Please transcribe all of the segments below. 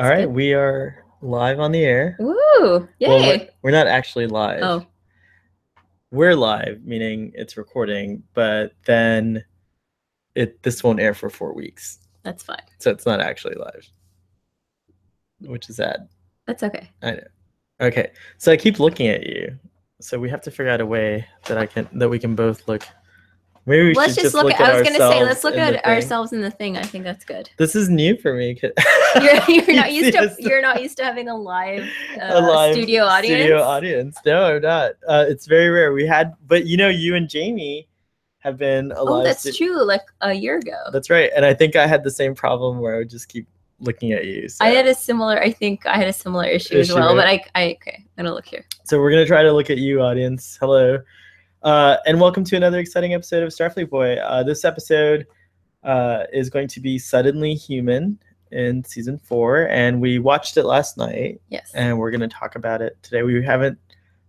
All right, we are live on the air. Woo! Yay! Well, we're not actually live. Oh. We're live, meaning it's recording, but then this won't air for 4 weeks. That's fine. So it's not actually live, which is sad. That's okay. I know. Okay, so I keep looking at you. So we have to figure out a way that we can both look. Maybe we should just look at ourselves. I was going to say, let's look at ourselves in the thing. I think that's good. This is new for me. You're not used to having a live studio audience. No, I'm not. It's very rare. But you and Jamie have been alive. Oh, that's true. Like a year ago. That's right. And I think I had the same problem where I would just keep looking at you. So. I had a similar issue as well. Right? But I'm gonna look here. So we're gonna try to look at you, audience. Hello. And welcome to another exciting episode of Starfleet Boy. This episode is going to be Suddenly Human in season 4, and we watched it last night. Yes. And we're going to talk about it today. We haven't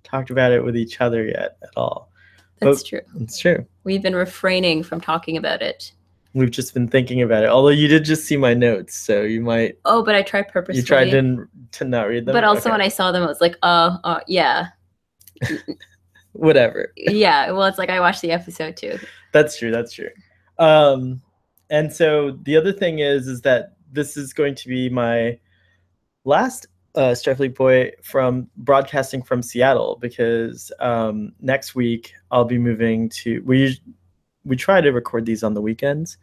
talked about it with each other yet at all. That's true. It's true. We've been refraining from talking about it. We've just been thinking about it. Although you did just see my notes, so you might. Oh, but I tried purposely. You tried to not read them. But also when I saw them, I was like, yeah. Whatever. Yeah, well, it's like I watched the episode too. That's true. And so the other thing is that this is going to be my last Starfleet Boy from broadcasting from Seattle, because next week I'll be moving to. We try to record these on the weekends,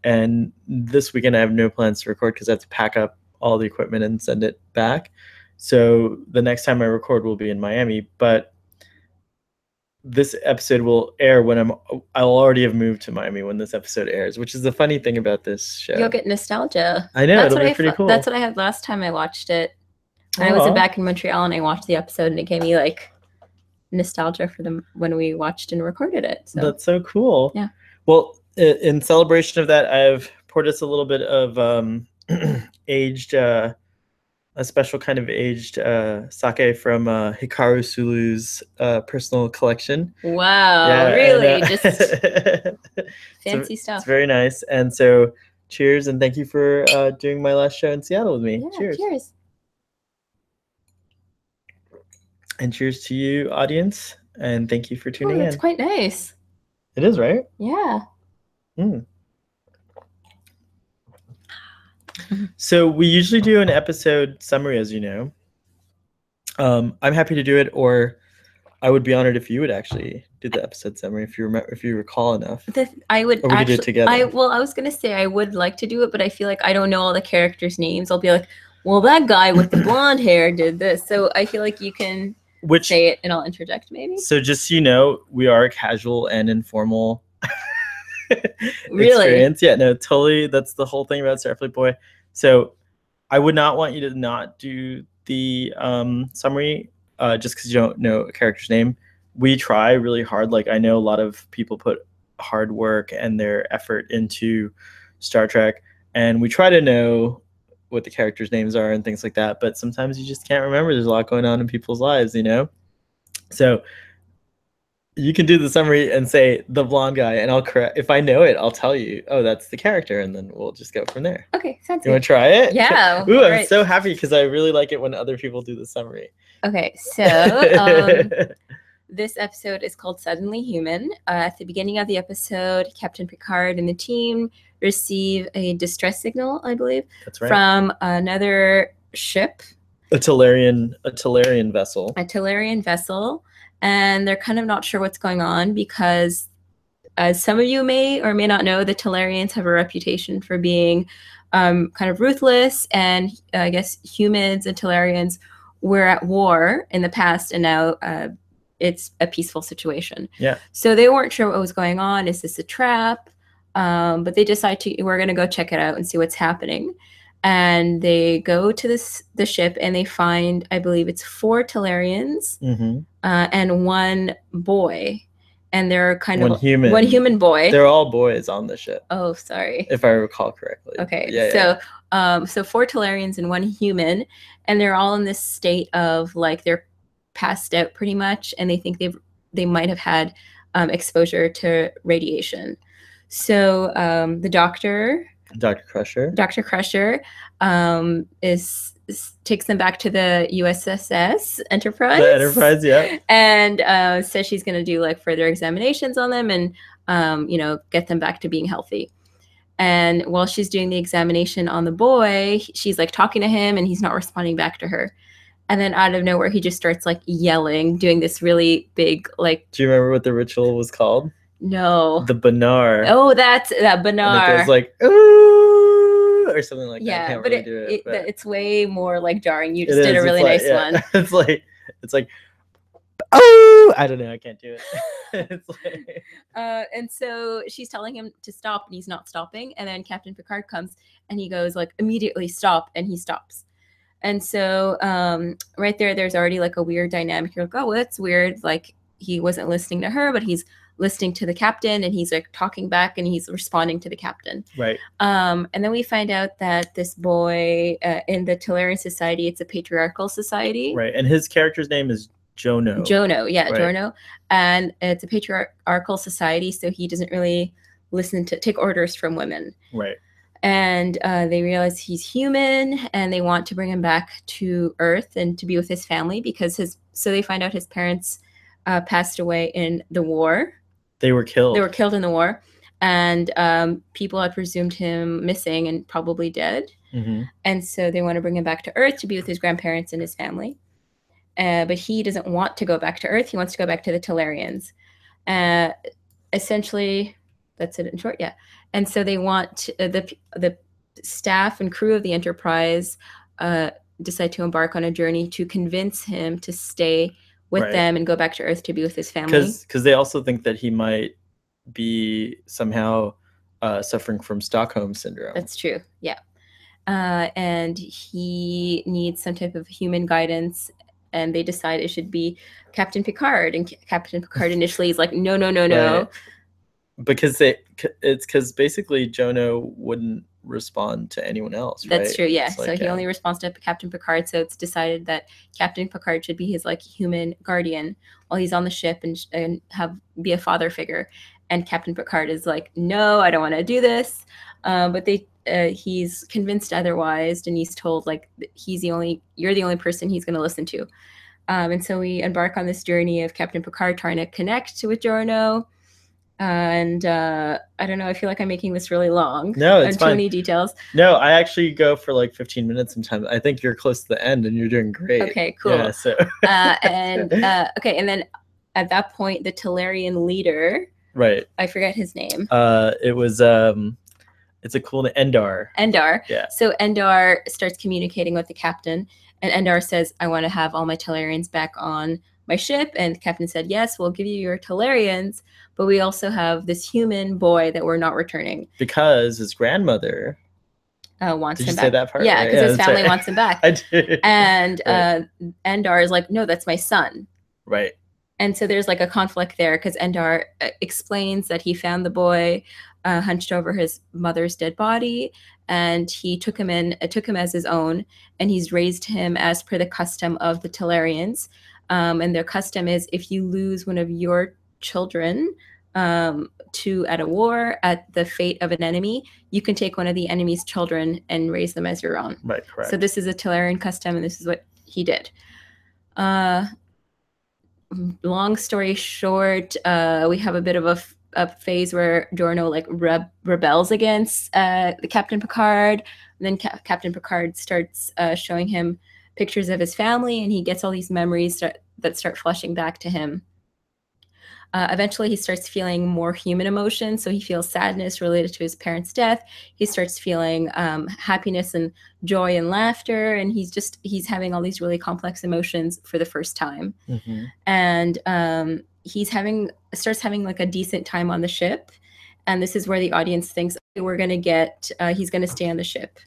and this weekend I have no plans to record because I have to pack up all the equipment and send it back. So the next time I record will be in Miami, but this episode will air when I'll already have moved to Miami when this episode airs, which is the funny thing about this show. You'll get nostalgia. I know, it'll be pretty cool. That's what I had last time I watched it. I was back in Montreal and I watched the episode and it gave me like nostalgia for them when we watched and recorded it. So. That's so cool. Yeah. Well, in celebration of that, I've poured us a little bit of aged, a special kind of aged sake from Hikaru Sulu's personal collection. Wow, yeah, really? Just fancy stuff. It's very nice. And so cheers, and thank you for doing my last show in Seattle with me. Yeah, cheers. And cheers to you, audience, and thank you for tuning in. It's quite nice. It is, right? Yeah. So we usually do an episode summary, as you know. I'm happy to do it, or I would be honored if you would actually do the episode summary if you recall enough. I would. Or we could do it together. I was gonna say I would like to do it, but I feel like I don't know all the characters' names. I'll be like, well, that guy with the blonde hair did this, so I feel like you can say it and I'll interject maybe. So just so you know, we are a casual and informal really experience. Yeah, no, totally. That's the whole thing about Starfleet Boy. So I would not want you to not do the summary just because you don't know a character's name. We try really hard. Like, I know a lot of people put hard work and their effort into Star Trek, and we try to know what the characters' names are and things like that. But sometimes you just can't remember. There's a lot going on in people's lives, you know? So you can do the summary and say the blonde guy, and I'll correct. If I know it, I'll tell you, oh, that's the character, and then we'll just go from there. Okay, sounds good. You want to try it? Yeah. Ooh, I'm so happy because I really like it when other people do the summary. Okay, so this episode is called Suddenly Human. At the beginning of the episode, Captain Picard and the team receive a distress signal, I believe, that's right, from another ship. A Telarian vessel. A Telarian vessel. And they're kind of not sure what's going on because, as some of you may or may not know, the Telarians have a reputation for being kind of ruthless, and I guess humans and Telarians were at war in the past, and now it's a peaceful situation. Yeah. So they weren't sure what was going on. Is this a trap? But they decide we're going to go check it out and see what's happening. And they go to the ship and they find, I believe it's 4 Telarians and 1 boy. And they're kind of one human boy. They're all boys on the ship. Oh, sorry. If I recall correctly. Okay. So 4 Telarians and 1 human, and they're all in this state of like they're passed out pretty much, and they think they might have had exposure to radiation. So the doctor Dr. Crusher. Dr. Crusher takes them back to the USS Enterprise. The Enterprise, yeah. And says she's going to do like further examinations on them and, get them back to being healthy. And while she's doing the examination on the boy, she's like talking to him and he's not responding back to her. And then out of nowhere, he just starts like yelling, doing this really big, like. Do you remember what the ritual was called? No. The Banar. Oh, that's that Banar. And it goes like, ooh, or something like that. I can't but really do it. But it's way more like jarring. You just did a really nice one. It's like, oh, I don't know. I can't do it. It's like... and so she's telling him to stop and he's not stopping. And then Captain Picard comes and he goes like, immediately stop. And he stops. And so right there's already like a weird dynamic. You're like, oh, well, that's weird. Like he wasn't listening to her, but he's listening to the captain and he's like talking back and he's responding to the captain. Right. And then we find out that this boy in the Telarian society, it's a patriarchal society. Right. And his character's name is Jono. Jono, yeah, right. Jono. And it's a patriarchal society, so he doesn't really take orders from women. Right. And they realize he's human and they want to bring him back to Earth and to be with his family because so they find out his parents passed away in the war. They were killed. They were killed in the war. And people had presumed him missing and probably dead. Mm-hmm. And so they want to bring him back to Earth to be with his grandparents and his family. But he doesn't want to go back to Earth. He wants to go back to the Telarians. Essentially, that's it in short, yeah. And so they want the staff and crew of the Enterprise decide to embark on a journey to convince him to stay with right. them and go back to Earth to be with his family. Because they also think that he might be somehow suffering from Stockholm syndrome. That's true, yeah. And he needs some type of human guidance. And they decide it should be Captain Picard. And Captain Picard initially is like, no. Right. Because it's because basically Jono wouldn't respond to anyone else, right? That's true, yeah. Like, so he only responds to Captain Picard. So it's decided that Captain Picard should be his like human guardian while he's on the ship and be a father figure. And Captain Picard is like, no, I don't want to do this. But he's convinced otherwise, and he's told like you're the only person he's going to listen to. And so we embark on this journey of Captain Picard trying to connect with Jono. And I don't know, I feel like I'm making this really long. No, it's fine. Too many details. No, I actually go for like 15 minutes sometimes. I think you're close to the end and you're doing great. Okay, cool. Yeah, so. Okay, and then at that point, the Telarian leader, right? I forget his name. It was it's a cool name, Endar. Endar. Yeah. So Endar starts communicating with the captain, and Endar says, "I want to have all my Telarians back on my ship." And the captain said, "Yes, we'll give you your Telarians, but we also have this human boy that we're not returning because his grandmother wants him back." Did you say that part? Yeah, because his family wants him back. I did. And Endar is like, "No, that's my son." Right. And so there's like a conflict there because Endar explains that he found the boy hunched over his mother's dead body, and he took him as his own, and he's raised him as per the custom of the Telarians. And their custom is if you lose one of your children at a war, at the fate of an enemy, you can take one of the enemy's children and raise them as your own. Right, correct. So this is a Telarian custom, and this is what he did. Long story short, we have a bit of a phase where Jono like rebels against the Captain Picard. And then Captain Picard starts showing him pictures of his family, and he gets all these memories that start flashing back to him. Eventually, he starts feeling more human emotions. So he feels sadness related to his parents' death. He starts feeling happiness and joy and laughter. And he's having all these really complex emotions for the first time. Mm-hmm. And he starts having like a decent time on the ship. And this is where the audience thinks, okay, he's going to stay on the ship.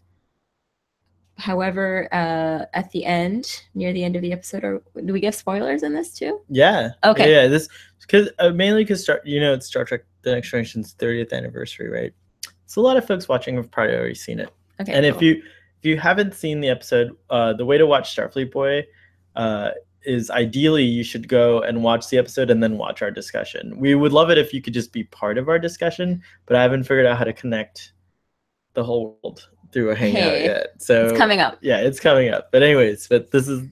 However, at the end, near the end of the episode, do we give spoilers in this too? Yeah. Okay. Yeah. This mainly because it's Star Trek: The Next Generation's 30th anniversary, right? So a lot of folks watching have probably already seen it. Okay. And cool. if you haven't seen the episode, the way to watch Starfleet Boy is ideally you should go and watch the episode and then watch our discussion. We would love it if you could just be part of our discussion, but I haven't figured out how to connect the whole world through a hangout Hey, yet. So it's coming up. Yeah, it's coming up. But anyways, this is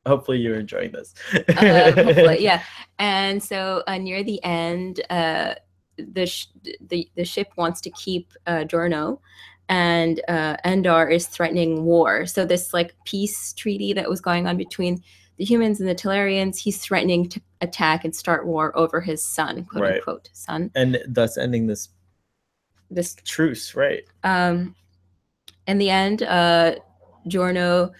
hopefully you're enjoying this. Hopefully, yeah. And so near the end, the ship wants to keep Jono, and Endar is threatening war. So this like peace treaty that was going on between the humans and the Telarians, he's threatening to attack and start war over his son, quote Right. unquote son, and thus ending this truce, right? In the end, Jono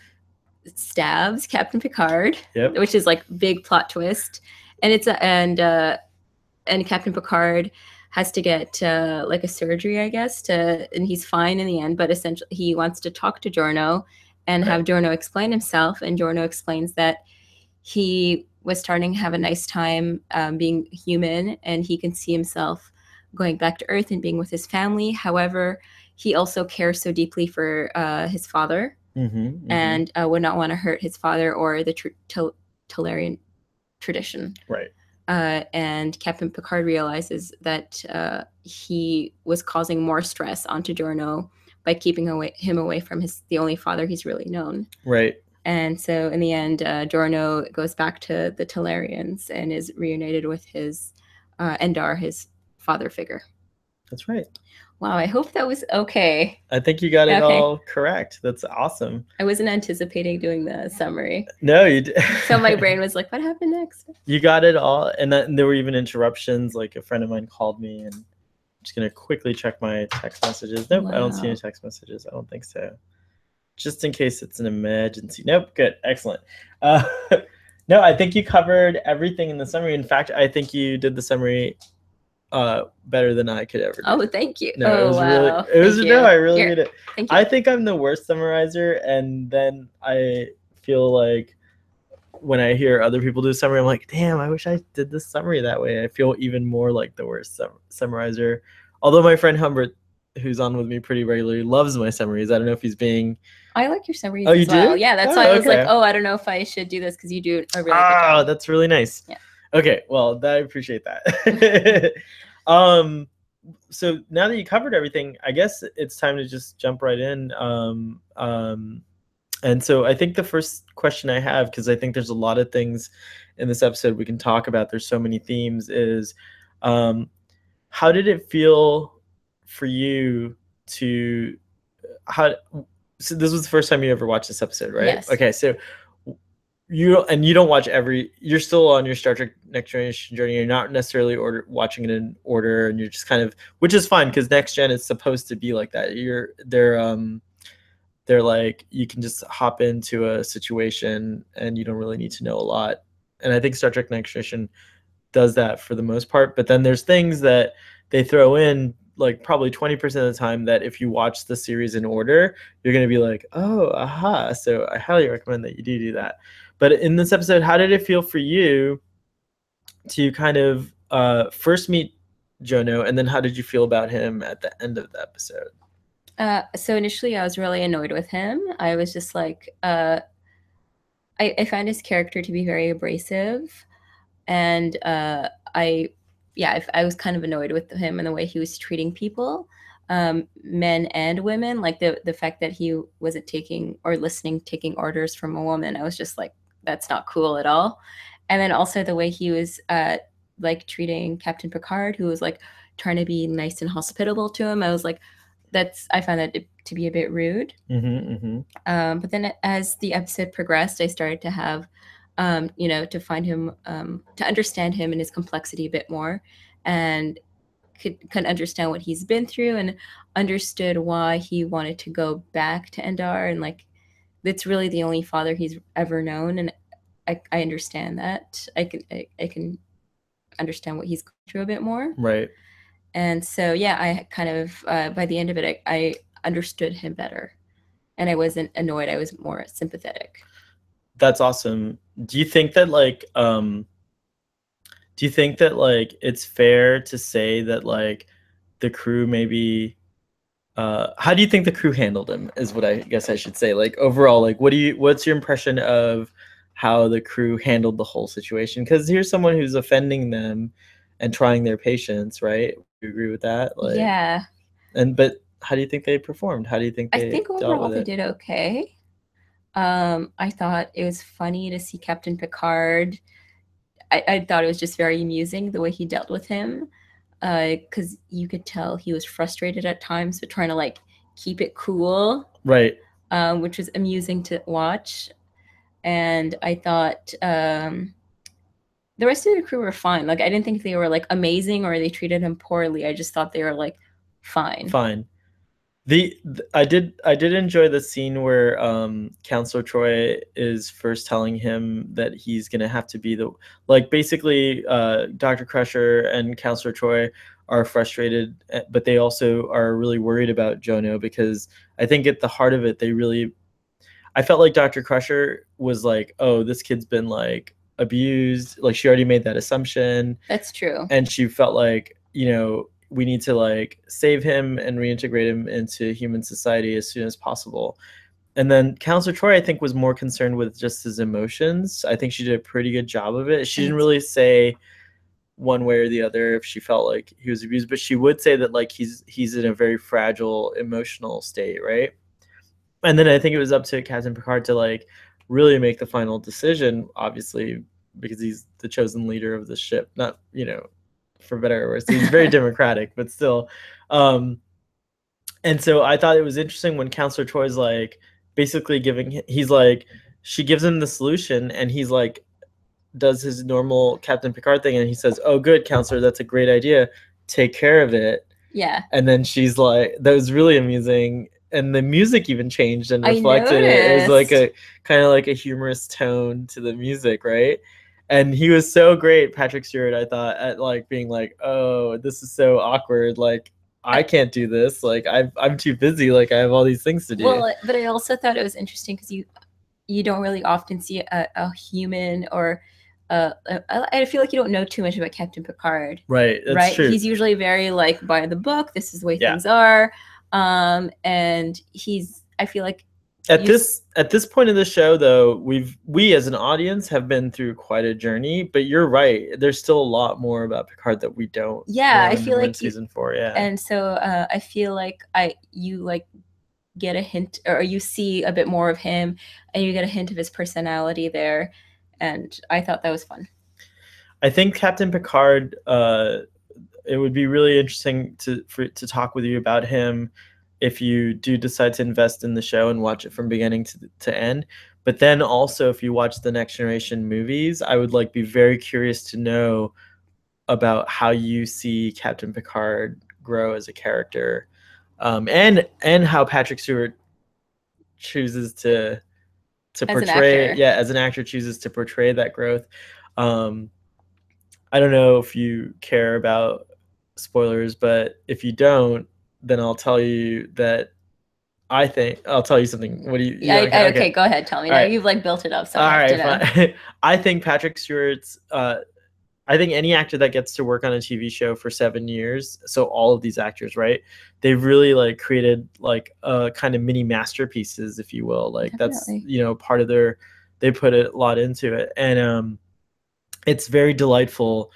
stabs Captain Picard, Yep. which is like big plot twist, and and Captain Picard has to get like a surgery, I guess, and he's fine in the end. But essentially, he wants to talk to Jono and have Jono explain himself, and Jono explains that he was starting to have a nice time being human, and he can see himself going back to Earth and being with his family. However, he also cares so deeply for his father, and would not want to hurt his father or the Telarian tradition. Right. And Captain Picard realizes that he was causing more stress onto Jono by keeping him away from the only father he's really known. Right. And so in the end, Jono goes back to the Telarians and is reunited with his Endar, his father figure. That's right. Wow, I hope that was okay. I think you got it all correct. That's awesome. I wasn't anticipating doing the summary. No, you did. So my brain was like, what happened next? You got it all. And there were even interruptions. Like a friend of mine called me, and I'm just going to quickly check my text messages. Nope, wow. I don't see any text messages. I don't think so. Just in case it's an emergency. Nope, good. Excellent. No, I think you covered everything in the summary. In fact, I think you did the summary better than I could ever do. Oh, thank you. No, it was wow. Really, I really did it. Thank you. I think I'm the worst summarizer, and then I feel like when I hear other people do summary, I'm like, damn, I wish I did this summary that way. I feel even more like the worst summarizer. Although my friend Humbert, who's on with me pretty regularly, loves my summaries. I don't know if he's being... I like your summaries as well. Yeah, that's why I was like, I don't know if I should do this, because you do a really good job. That's really nice. Yeah. Okay, well, I appreciate that. So now that you covered everything, I guess it's time to just jump right in. And so I think the first question I have, because I think there's a lot of things in this episode we can talk about, there's so many themes, is how did it feel for you to... So this was the first time you ever watched this episode, right? Yes. Okay, so you don't watch you're still on your Star Trek Next Generation journey. You're not necessarily watching it in order, and you're just kind of, which is fine, because Next Gen is supposed to be like that. They're like, you can just hop into a situation and you don't really need to know a lot. And I think Star Trek Next Generation does that for the most part. But then there's things that they throw in, like probably 20% of the time, that if you watch the series in order, you're going to be like, oh, aha. So I highly recommend that you do that. But in this episode, how did it feel for you to kind of first meet Jono, and then how did you feel about him at the end of the episode? So initially, I was really annoyed with him. I was just like, I found his character to be very abrasive, and I was kind of annoyed with him and the way he was treating people, men and women. Like the fact that he wasn't taking orders from a woman. I was just like, that's not cool at all. And then also the way he was like treating Captain Picard, who was like trying to be nice and hospitable to him. I was like, I found that to be a bit rude. But then as the episode progressed, I started to have, to find him, to understand him and his complexity a bit more, and could understand what he's been through, and understood why he wanted to go back to Endar, and like, it's really the only father he's ever known. And I understand that. I can understand what he's going through a bit more. Right. And so, yeah, I kind of, by the end of it, I understood him better. And I wasn't annoyed. I was more sympathetic. That's awesome. Do you think that, like, it's fair to say that, like, the crew maybe... how do you think the crew handled him, is what I guess I should say. Like, overall, like, what's your impression of how the crew handled the whole situation? Because here's someone who's offending them and trying their patience, right? You agree with that? Like, yeah. But how do you think they performed? How do you think I they think dealt overall with they it? did okay. I thought it was funny to see Captain Picard. I thought it was just very amusing the way he dealt with him, because you could tell he was frustrated at times, but trying to like keep it cool, Right. which was amusing to watch. And I thought the rest of the crew were fine. Like I didn't think they were like amazing or they treated him poorly. I just thought they were like fine. Fine. I did enjoy the scene where Counselor Troy is first telling him that he's gonna have to be the, like, basically Dr. Crusher and Counselor Troy are frustrated, but they also are really worried about Jono, because I think at the heart of it they really, I felt like Dr. Crusher was like, oh, this kid's been like abused, like she already made that assumption, That's true. and she felt like, we need to like save him and reintegrate him into human society as soon as possible. And then Counselor Troy, I think, was more concerned with just his emotions. I think she did a pretty good job of it. She didn't really say one way or the other if she felt like he was abused, but she would say that like he's in a very fragile emotional state, right? And then I think it was up to Captain Picard to like really make the final decision, obviously, because he's the chosen leader of the ship. Not, for better or worse. He's very democratic, but still. And so I thought it was interesting when Counselor Troy's like basically he's like, she gives him the solution, and he's like, does his normal Captain Picard thing, and he says, "Oh, good, Counselor, that's a great idea. Take care of it." Yeah. And then she's like, that was really amusing. And the music even changed and I reflected it. It was like noticed. a kind of like a humorous tone to the music, right? And he was so great, Patrick Stewart, I thought, at like being like, oh, this is so awkward. Like, I can't do this. Like, I'm too busy. Like, I have all these things to do. Well, but I also thought it was interesting because you don't really often see a human or I feel like you don't know too much about Captain Picard. Right. That's right? true. He's usually very like by the book. This is the way Yeah. things are. And I feel like at this point of the show, though, we as an audience have been through quite a journey, but you're right, there's still a lot more about Picard that we don't I feel like season 4. And so I feel like you like get a hint, or you see a bit more of him and you get a hint of his personality there, and I thought that was fun. I think Captain Picard, it would be really interesting to talk with you about him if you do decide to invest in the show and watch it from beginning to end. But then also, if you watch the Next Generation movies, I would like be very curious to know about how you see Captain Picard grow as a character, and how Patrick Stewart chooses to portray, as an actor chooses to portray that growth. I don't know if you care about spoilers, but if you don't, then I'll tell you that I'll tell you something. What do you? Okay, go ahead. Tell me. Now you've like built it up. So all right, fine. I think Patrick Stewart's. I think any actor that gets to work on a TV show for 7 years, so all of these actors, right? They've really like created like kind of mini masterpieces, if you will. Like definitely. That's part of they put a lot into it, and it's very delightful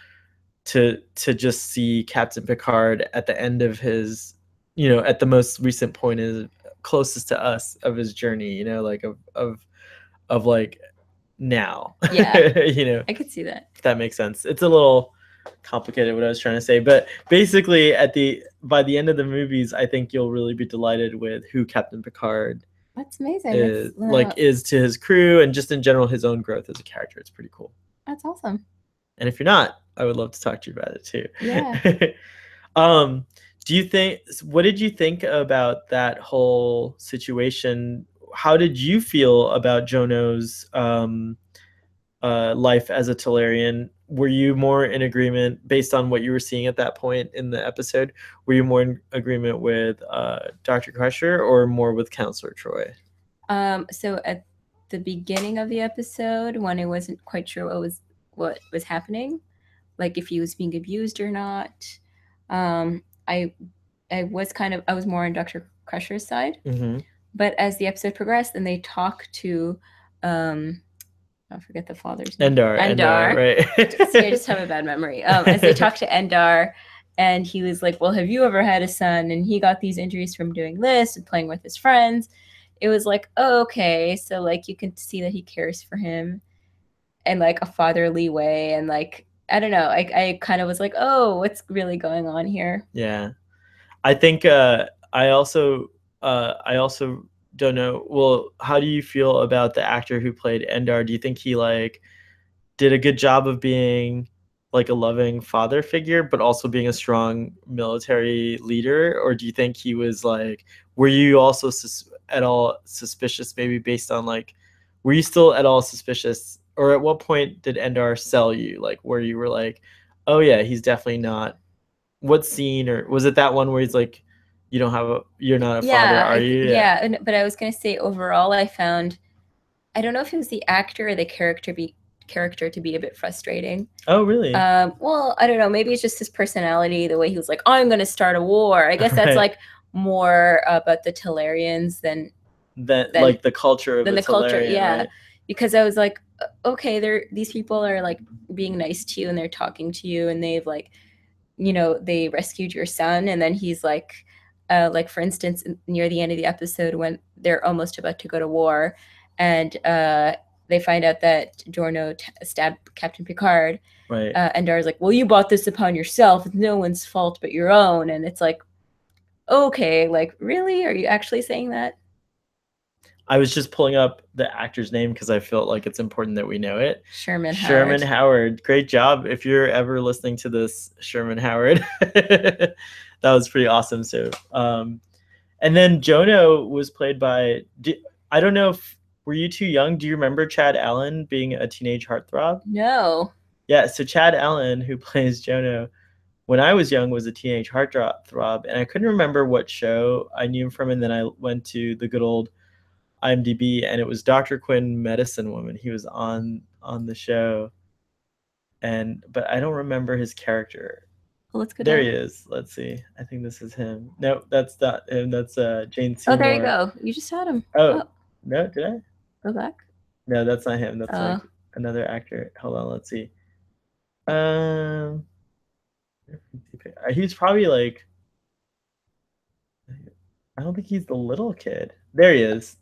to just see Captain Picard at the end of his, at the most recent point is closest to us of his journey, like of like now. Yeah. I could see that. If that makes sense. It's a little complicated what I was trying to say, but basically by the end of the movies, I think you'll really be delighted with who Captain Picard that's amazing. Is to his crew and just in general his own growth as a character. It's pretty cool. That's awesome. And if you're not, I would love to talk to you about it too. Yeah. What did you think about that whole situation? How did you feel about Jono's life as a Telarian? Were you more in agreement based on what you were seeing at that point in the episode? Were you more in agreement with Dr. Crusher or more with Counselor Troy? So at the beginning of the episode, when I wasn't quite sure what was happening, like if he was being abused or not, I was more on Dr. Crusher's side. Mm-hmm. But as the episode progressed and they talk to I forget the father's name. Endar, right? See, I just have a bad memory. As they talk to Endar And he was like, well, have you ever had a son? And he got these injuries from doing this and playing with his friends. It was like, oh, okay. So like you can see that he cares for him in like a fatherly way. And like, I don't know. I kind of was like, oh, what's really going on here? Yeah. I think I also don't know. Well, how do you feel about the actor who played Endar? Do you think he like did a good job of being like a loving father figure, but also being a strong military leader? Or do you think he was like, were you also at all suspicious, maybe based on like, were you still at all suspicious? Or at what point did Endar sell you? Like, where you were like, oh yeah, he's definitely not. What scene, or was it that one where he's like, you're not a father, are you? Yeah. But I was gonna say overall, I found, I don't know if it was the actor or the character to be a bit frustrating. Oh, really? Well, I don't know. Maybe it's just his personality, the way he was like, I'm going to start a war. I guess that's Right. like more about the Telarians than like the culture of than the culture. Telarian, Yeah. right? Because I was like, okay, these people are like being nice to you and they're talking to you and they've like, they rescued your son. And then he's like for instance, near the end of the episode when they're almost about to go to war and they find out that Jono stabbed Captain Picard. Right. And Dara's like, well, you brought this upon yourself. It's no one's fault but your own. And it's like, okay, like, really? Are you actually saying that? I was just pulling up the actor's name because I felt like it's important that we know it. Sherman Howard. Great job. If you're ever listening to this, Sherman Howard. That was pretty awesome. So, and then Jono was played by, I don't know if, were you too young? Do you remember Chad Allen being a teenage heartthrob? No. Yeah, so Chad Allen, who plays Jono, when I was young, was a teenage heartthrob, and I couldn't remember what show I knew him from, and then I went to the good old IMDb, and it was Dr. Quinn, Medicine Woman. He was on the show, but I don't remember his character. Well, let's go there down. He is. Let's see. I think this is him. No, that's not him. That's Jane Seymour. Oh, there you go. You just had him. Oh. No, did I? Go back. No, that's not him. That's like another actor. Hold on, let's see. He's probably like, I don't think he's the little kid. There he is.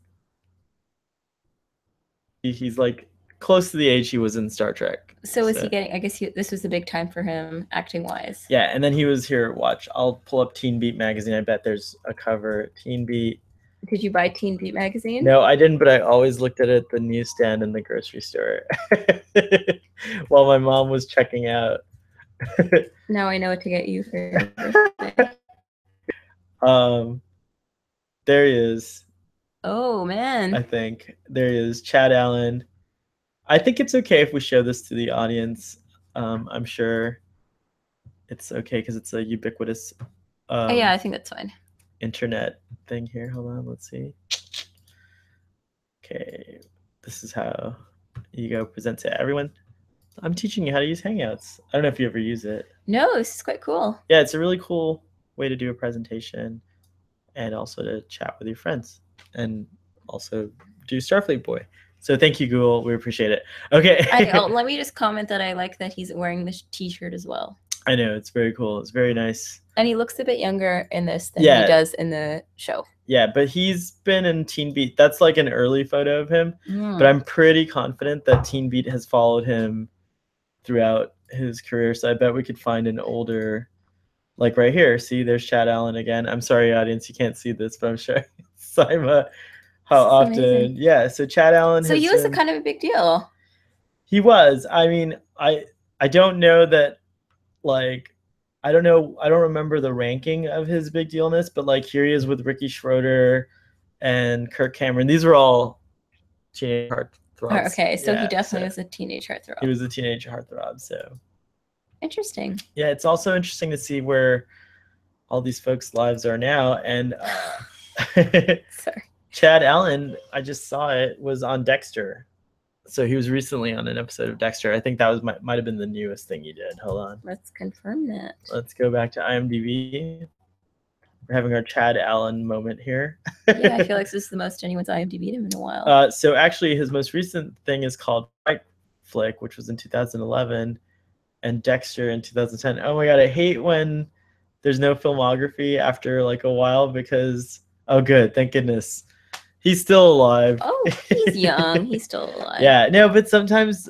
He's like close to the age he was in Star Trek. So was he getting, I guess this was the big time for him acting wise. Yeah, and then he was here, watch, I'll pull up Teen Beat magazine. I bet there's a cover. Teen Beat. Did you buy Teen Beat magazine? No, I didn't, but I always looked at it at the newsstand in the grocery store while my mom was checking out. Now I know what to get you for your birthday. There he is. Oh, man. I think. There he is. Chad Allen. I think it's okay if we show this to the audience. I'm sure it's okay because it's a ubiquitous yeah, I think that's fine. Internet thing here. Hold on, let's see. Okay, this is how you go present to everyone. I'm teaching you how to use Hangouts. I don't know if you ever use it. No, this is quite cool. Yeah, it's a really cool way to do a presentation and also to chat with your friends and also do Starfleet Boy. So thank you, Google. We appreciate it. Okay. Let me just comment that I like that he's wearing this t-shirt as well. I know, it's very cool. It's very nice. And he looks a bit younger in this than he does in the show. Yeah, but he's been in Teen Beat. That's like an early photo of him. But I'm pretty confident that Teen Beat has followed him throughout his career. So I bet we could find an older, like right here. See, there's Chad Allen again. I'm sorry, audience, you can't see this, but I'm showing Sima how often. Amazing. Yeah, so Chad Allen. So he was a kind of a big deal. He was. I mean, I don't know that, like, I don't know. I don't remember the ranking of his big dealness, but like here he is with Ricky Schroeder and Kirk Cameron. These were all teenage heartthrobs. Okay, so he definitely was a teenage heartthrob. He was a teenage heartthrob. So interesting. Yeah, it's also interesting to see where all these folks' lives are now. And sorry. Chad Allen, I just saw it, was on Dexter. So he was recently on an episode of Dexter. I think that was might have been the newest thing he did. Hold on. Let's confirm that. Let's go back to IMDb. We're having our Chad Allen moment here. Yeah, I feel like this is the most anyone's IMDb'd him in a while. So actually, his most recent thing is called Right Flick, which was in 2011, and Dexter in 2010. Oh my god, I hate when there's no filmography after like a while because oh good, thank goodness. He's still alive. Oh, he's young. He's still alive. Yeah, no, but sometimes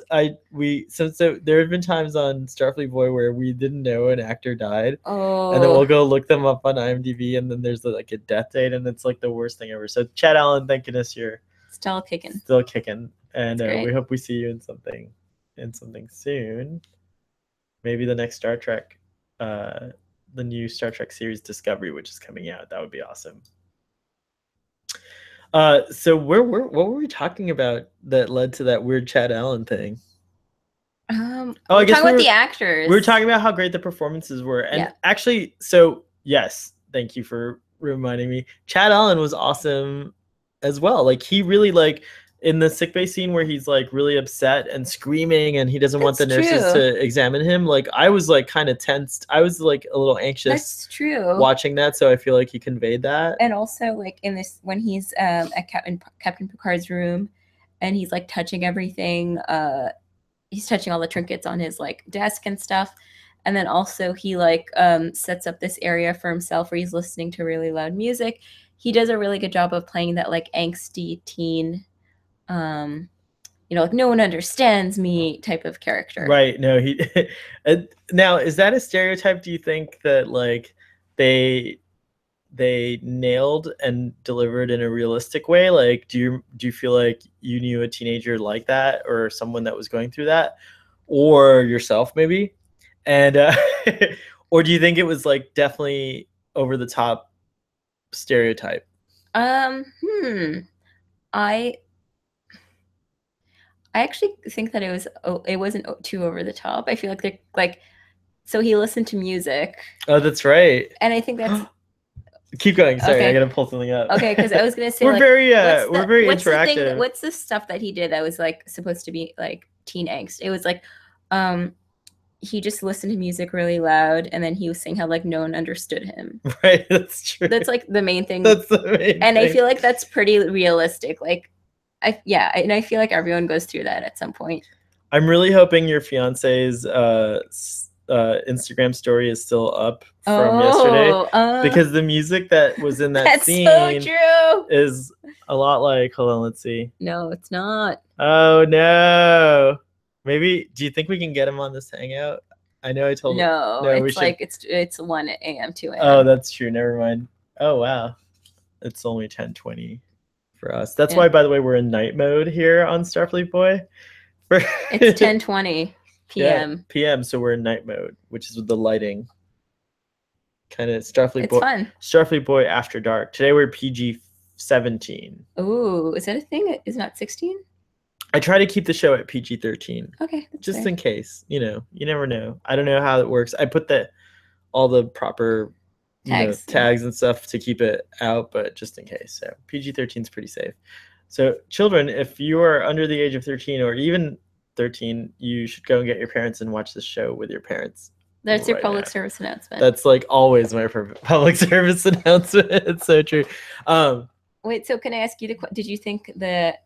so there have been times on Starfleet Boy where we didn't know an actor died. Oh. And then we'll go look them up on IMDb, and then there's like a death date, and it's like the worst thing ever. So Chad Allen, thank goodness you're still kicking. Still kicking. And we hope we see you in something soon. Maybe the next Star Trek, the new Star Trek series Discovery, which is coming out. That would be awesome. So what were we talking about that led to that weird Chad Allen thing? I guess talking about the actors. We were talking about how great the performances were, and actually, so yes, thank you for reminding me. Chad Allen was awesome as well. Like he really like in the sickbay scene where he's like really upset and screaming, and he doesn't want the nurses to examine him. Like I was like kind of tensed. I was like a little anxious. That's true. Watching that, so I feel like he conveyed that. And also like in this when he's at Captain Picard's room, and he's like touching everything. He's touching all the trinkets on his like desk and stuff. And then also he like sets up this area for himself where he's listening to really loud music. He does a really good job of playing that like angsty teen, like no one understands me type of character. Right. No, he now is that a stereotype? Do you think that like they nailed and delivered in a realistic way? Like do you feel like you knew a teenager like that or someone that was going through that, or yourself maybe? And or do you think it was like definitely over the top stereotype? I actually think that it wasn't too over the top. I feel like so he listened to music. Oh, that's right. And I think that's keep going. Sorry, okay. I gotta pull something up. Okay, because I was gonna say we're very interactive. What's the stuff that he did that was like supposed to be like teen angst? It was like he just listened to music really loud, and then he was saying how like no one understood him. Right, that's true. That's like the main thing. That's the main thing. And I feel like that's pretty realistic. Like and I feel like everyone goes through that at some point. I'm really hoping your fiance's Instagram story is still up from yesterday, because the music that was in that scene so true. Is a lot like, hold on, let's see. No, it's not. Oh no. Maybe, do you think we can get him on this hangout? I know I told him. No, it's like it's 1 a.m., 2 a.m. Oh, that's true. Never mind. Oh wow. It's only 10:20 for us. That's why, by the way, we're in night mode here on Starfleet Boy. It's 10:20 p.m. Yeah, p.m. So we're in night mode, which is with the lighting. Kind of Starfleet Boy. It's fun. Starfleet Boy After Dark. Today we're PG-17. Ooh, is that a thing? Is not 16? I try to keep the show at PG-13. Okay. Just fair. In case, you never know. I don't know how it works. I put all the proper tags and stuff to keep it out, but just in case. So PG-13 is pretty safe. So children, if you are under the age of 13 or even 13, you should go and get your parents and watch this show with your parents. That's your public service announcement. That's like always my public service announcement. It's so true. Wait, so can I ask you did you think the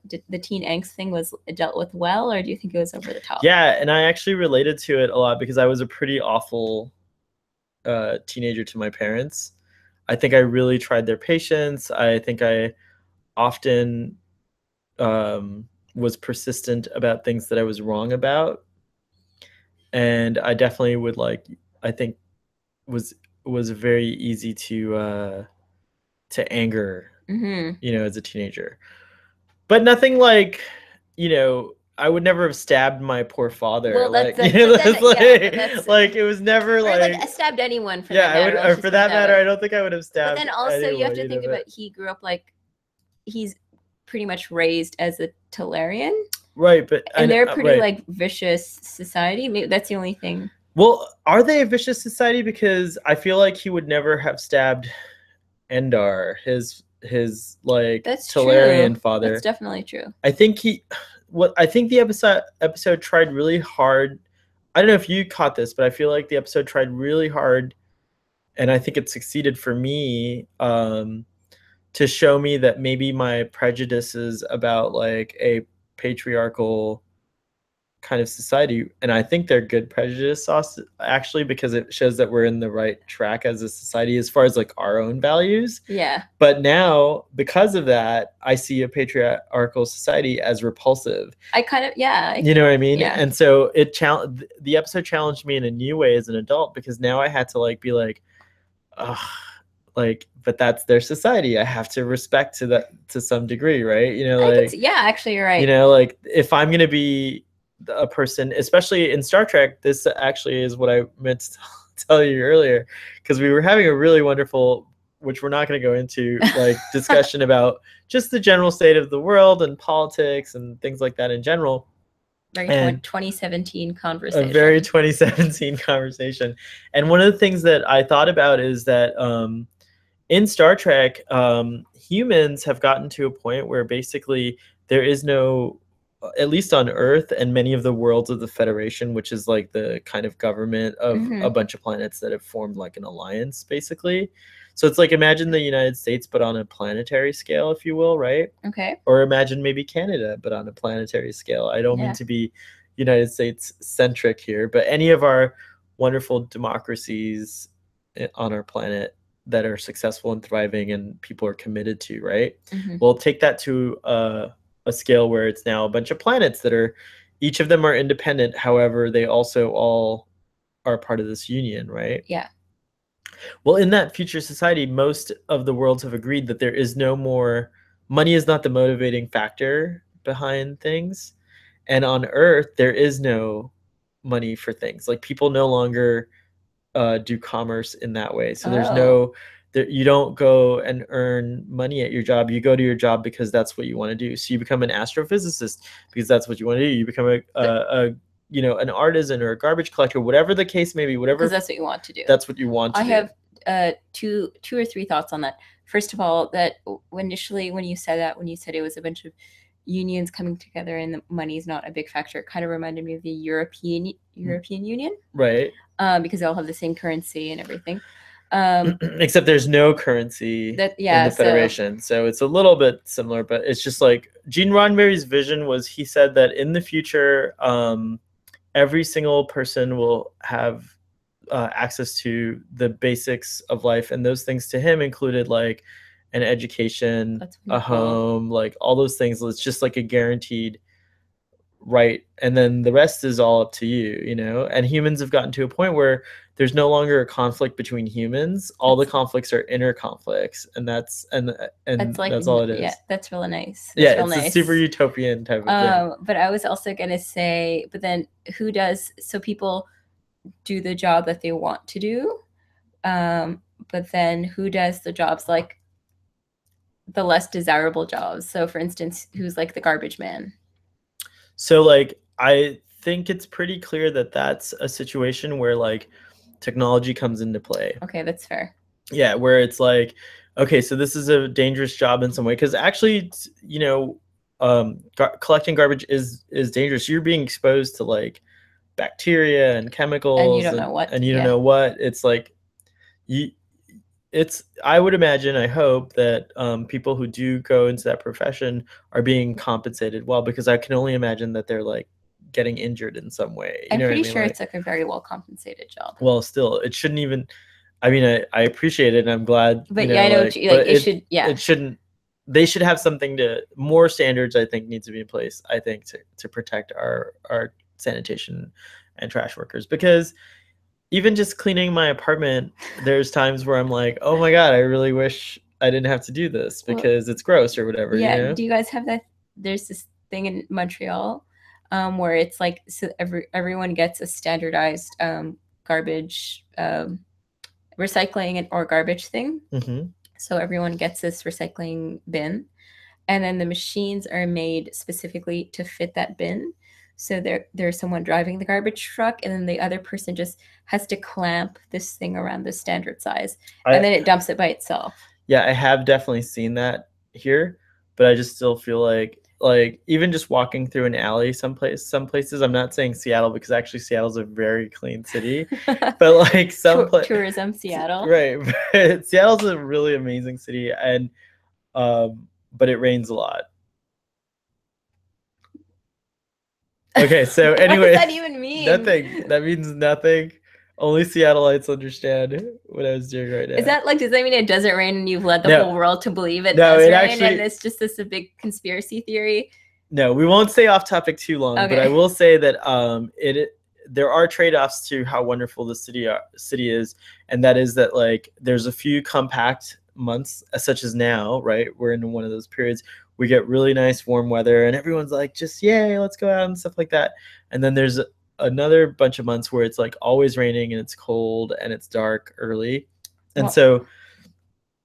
teen angst thing was dealt with well, or do you think it was over the top? Yeah, and I actually related to it a lot because I was a pretty awful teenager to my parents. I think I really tried their patience. I think I often was persistent about things that I was wrong about. And I definitely would I think was very easy to anger, as a teenager. But nothing like, I would never have stabbed my poor father. Well, like it was never like stabbed anyone for that matter. Yeah, for that matter, I don't think I would have stabbed. But then also you have to think about he grew up he's pretty much raised as a Telarian. Right, and they're pretty vicious society. Maybe that's the only thing. Well, are they a vicious society? Because I feel like he would never have stabbed Endar, his that's Telarian true. father. That's definitely true. I think the episode tried really hard. I don't know if you caught this, but I feel like the episode tried really hard, and I think it succeeded for me, to show me that maybe my prejudices about a patriarchal kind of society, and I think they're good prejudice sauce actually, because it shows that we're in the right track as a society as far as like our own values. Yeah. But now, because of that, I see a patriarchal society as repulsive. I kind of, yeah. You know what I mean? Yeah. And so the episode challenged me in a new way as an adult, because now I had to like be like, ugh, like, but that's their society. I have to respect to that to some degree, right? You know, like, yeah, actually, you're right. You know, like if I'm gonna be a person, especially in Star Trek, this actually is what I meant to tell you earlier, because we were having a really wonderful, which we're not going to go into, like discussion about just the general state of the world and politics and things like that in general. Very 2017 conversation. A very 2017 conversation. And one of the things that I thought about is that in Star Trek, humans have gotten to a point where basically there is no, at least on Earth and many of the worlds of the Federation, which is like the kind of government of a bunch of planets that have formed like an alliance, basically. So it's like, imagine the United States, but on a planetary scale, if you will, right? Okay. Or imagine maybe Canada, but on a planetary scale. I don't mean to be United States centric here, but any of our wonderful democracies on our planet that are successful and thriving and people are committed to, right? We'll take that to a scale where it's now a bunch of planets that are, each of them are independent. However, they also all are part of this union, right? Yeah. Well, in that future society, most of the worlds have agreed that there is no more, money is not the motivating factor behind things. And on Earth, there is no money for things. Like, people no longer do commerce in that way. So there's no, you don't go and earn money at your job. You go to your job because that's what you want to do. So you become an astrophysicist because that's what you want to do. You become a you know, an artisan or a garbage collector, whatever the case may be, whatever. Because that's what you want to do. That's what you want to do. I have two or three thoughts on that. First of all, that initially when you said it was a bunch of unions coming together and the money is not a big factor, it kind of reminded me of the European Union. Right. Because they all have the same currency and everything. Except there's no currency in the Federation. So it's a little bit similar, but it's just like Gene Roddenberry's vision was, he said that in the future, every single person will have access to the basics of life. And those things to him included like an education, a home, like all those things. It's just like a guaranteed right. And then the rest is all up to you, you know? And humans have gotten to a point where there's no longer a conflict between humans. All the conflicts are inner conflicts. And that's like, that's all it is. Yeah, that's really nice. It's a super utopian type of thing. But I was also going to say, but then so people do the job that they want to do. But then who does the jobs, like the less desirable jobs? So for instance, who's like the garbage man? So like, I think it's pretty clear that that's a situation where like technology comes into play. Okay, that's fair. Yeah, where it's like, okay, so this is a dangerous job in some way, because actually, you know, collecting garbage is dangerous. You're being exposed to like bacteria and chemicals, and you don't know what. And you don't know what. It's like, I would imagine, I hope that people who do go into that profession are being compensated well, because I can only imagine that they're like getting injured in some way. I'm pretty sure it's like a very well compensated job. Well, still, it shouldn't even. I mean, I appreciate it, and I'm glad. But I know it should. Yeah, it shouldn't. They should have something more standards. I think need to be in place. I think to protect our sanitation and trash workers, because even just cleaning my apartment, there's times where I'm like, oh my God, I really wish I didn't have to do this because it's gross or whatever. Yeah. You know? Do you guys have that? There's this thing in Montreal where it's like, so everyone gets a standardized garbage recycling or garbage thing. So everyone gets this recycling bin, and then the machines are made specifically to fit that bin. So there's someone driving the garbage truck, and then the other person just has to clamp this thing around the standard size, and then it dumps it by itself. Yeah, I have definitely seen that here, but I just still feel like even just walking through an alley some places, I'm not saying Seattle, because actually Seattle's a very clean city, but like tourism Seattle. Right. But Seattle's a really amazing city, and but it rains a lot. Okay, so What anyway, does that even mean? nothing. That means nothing. Only Seattleites understand what I was doing right now. Is that like, does that mean it doesn't rain and you've led the No. whole world to believe it No, does it rain actually- and it's just this a big conspiracy theory? No, we won't stay off topic too long, but Okay. I will say that there are trade-offs to how wonderful the city is, and that is that like there's a few compact months, such as now, right? We're in one of those periods. We get really nice warm weather, and everyone's like, just yay, let's go out and stuff like that. And then there's another bunch of months where it's like always raining and it's cold and it's dark early. And so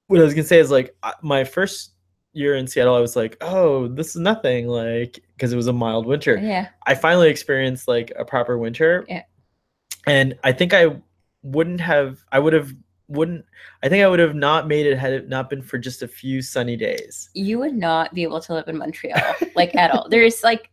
what I was gonna say is like my first year in Seattle, I was like, oh, this is nothing, like, because it was a mild winter. Yeah. I finally experienced like a proper winter. Yeah. And I think I would have not made it had it not been for just a few sunny days. You would not be able to live in Montreal, like at all. There's like,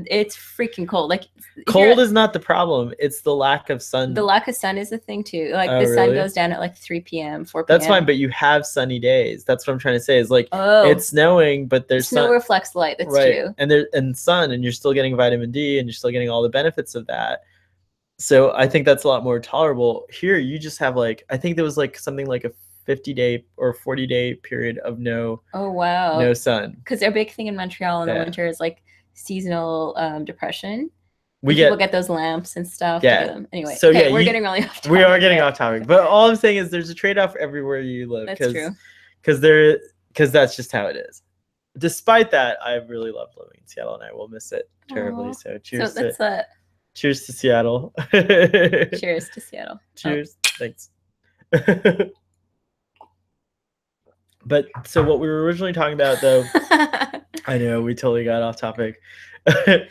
it's freaking cold. Like cold is not the problem. It's the lack of sun. The lack of sun is the thing too. Like Oh, the sun really? goes down at like 3 p.m., 4 p.m. That's fine, but you have sunny days. That's what I'm trying to say. Is like Oh, it's snowing, but there's snow sun. reflects light. That's Right. true. And sun, and you're still getting vitamin D, and you're still getting all the benefits of that. So I think that's a lot more tolerable. Here, you just have like, I think there was like something like a 50-day or 40-day period of no Oh wow. no sun. Because their big thing in Montreal in the Yeah. winter is like seasonal depression. We People get get those lamps and stuff. Yeah. To get them. Anyway, So, okay, yeah, we're you- getting really off topic. we are getting there. off topic, but all I'm saying is there's a trade-off everywhere you live. That's true. Because that's just how it is. Despite that, I really love living in Seattle, and I will miss it terribly. Aw. So cheers So that's cheers to Seattle. cheers to Seattle. Cheers. Thanks. But so what we were originally talking about, though, I know we totally got off topic.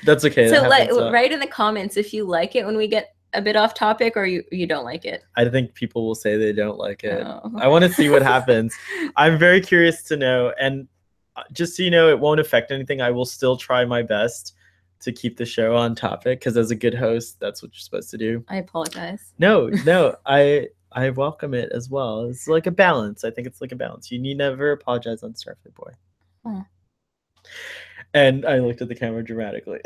That's okay. So that like, happens. write in the comments if you like it when we get a bit off topic, or you don't like it. I think people will say they don't like it. Oh. I want to see what happens. I'm very curious to know. And just so you know, it won't affect anything. I will still try my best to keep the show on topic, because as a good host, that's what you're supposed to do. I apologize. No, I welcome it as well. It's like a balance. I think it's like a balance. You need never apologize on Starfleet Boy. Oh. And I looked at the camera dramatically.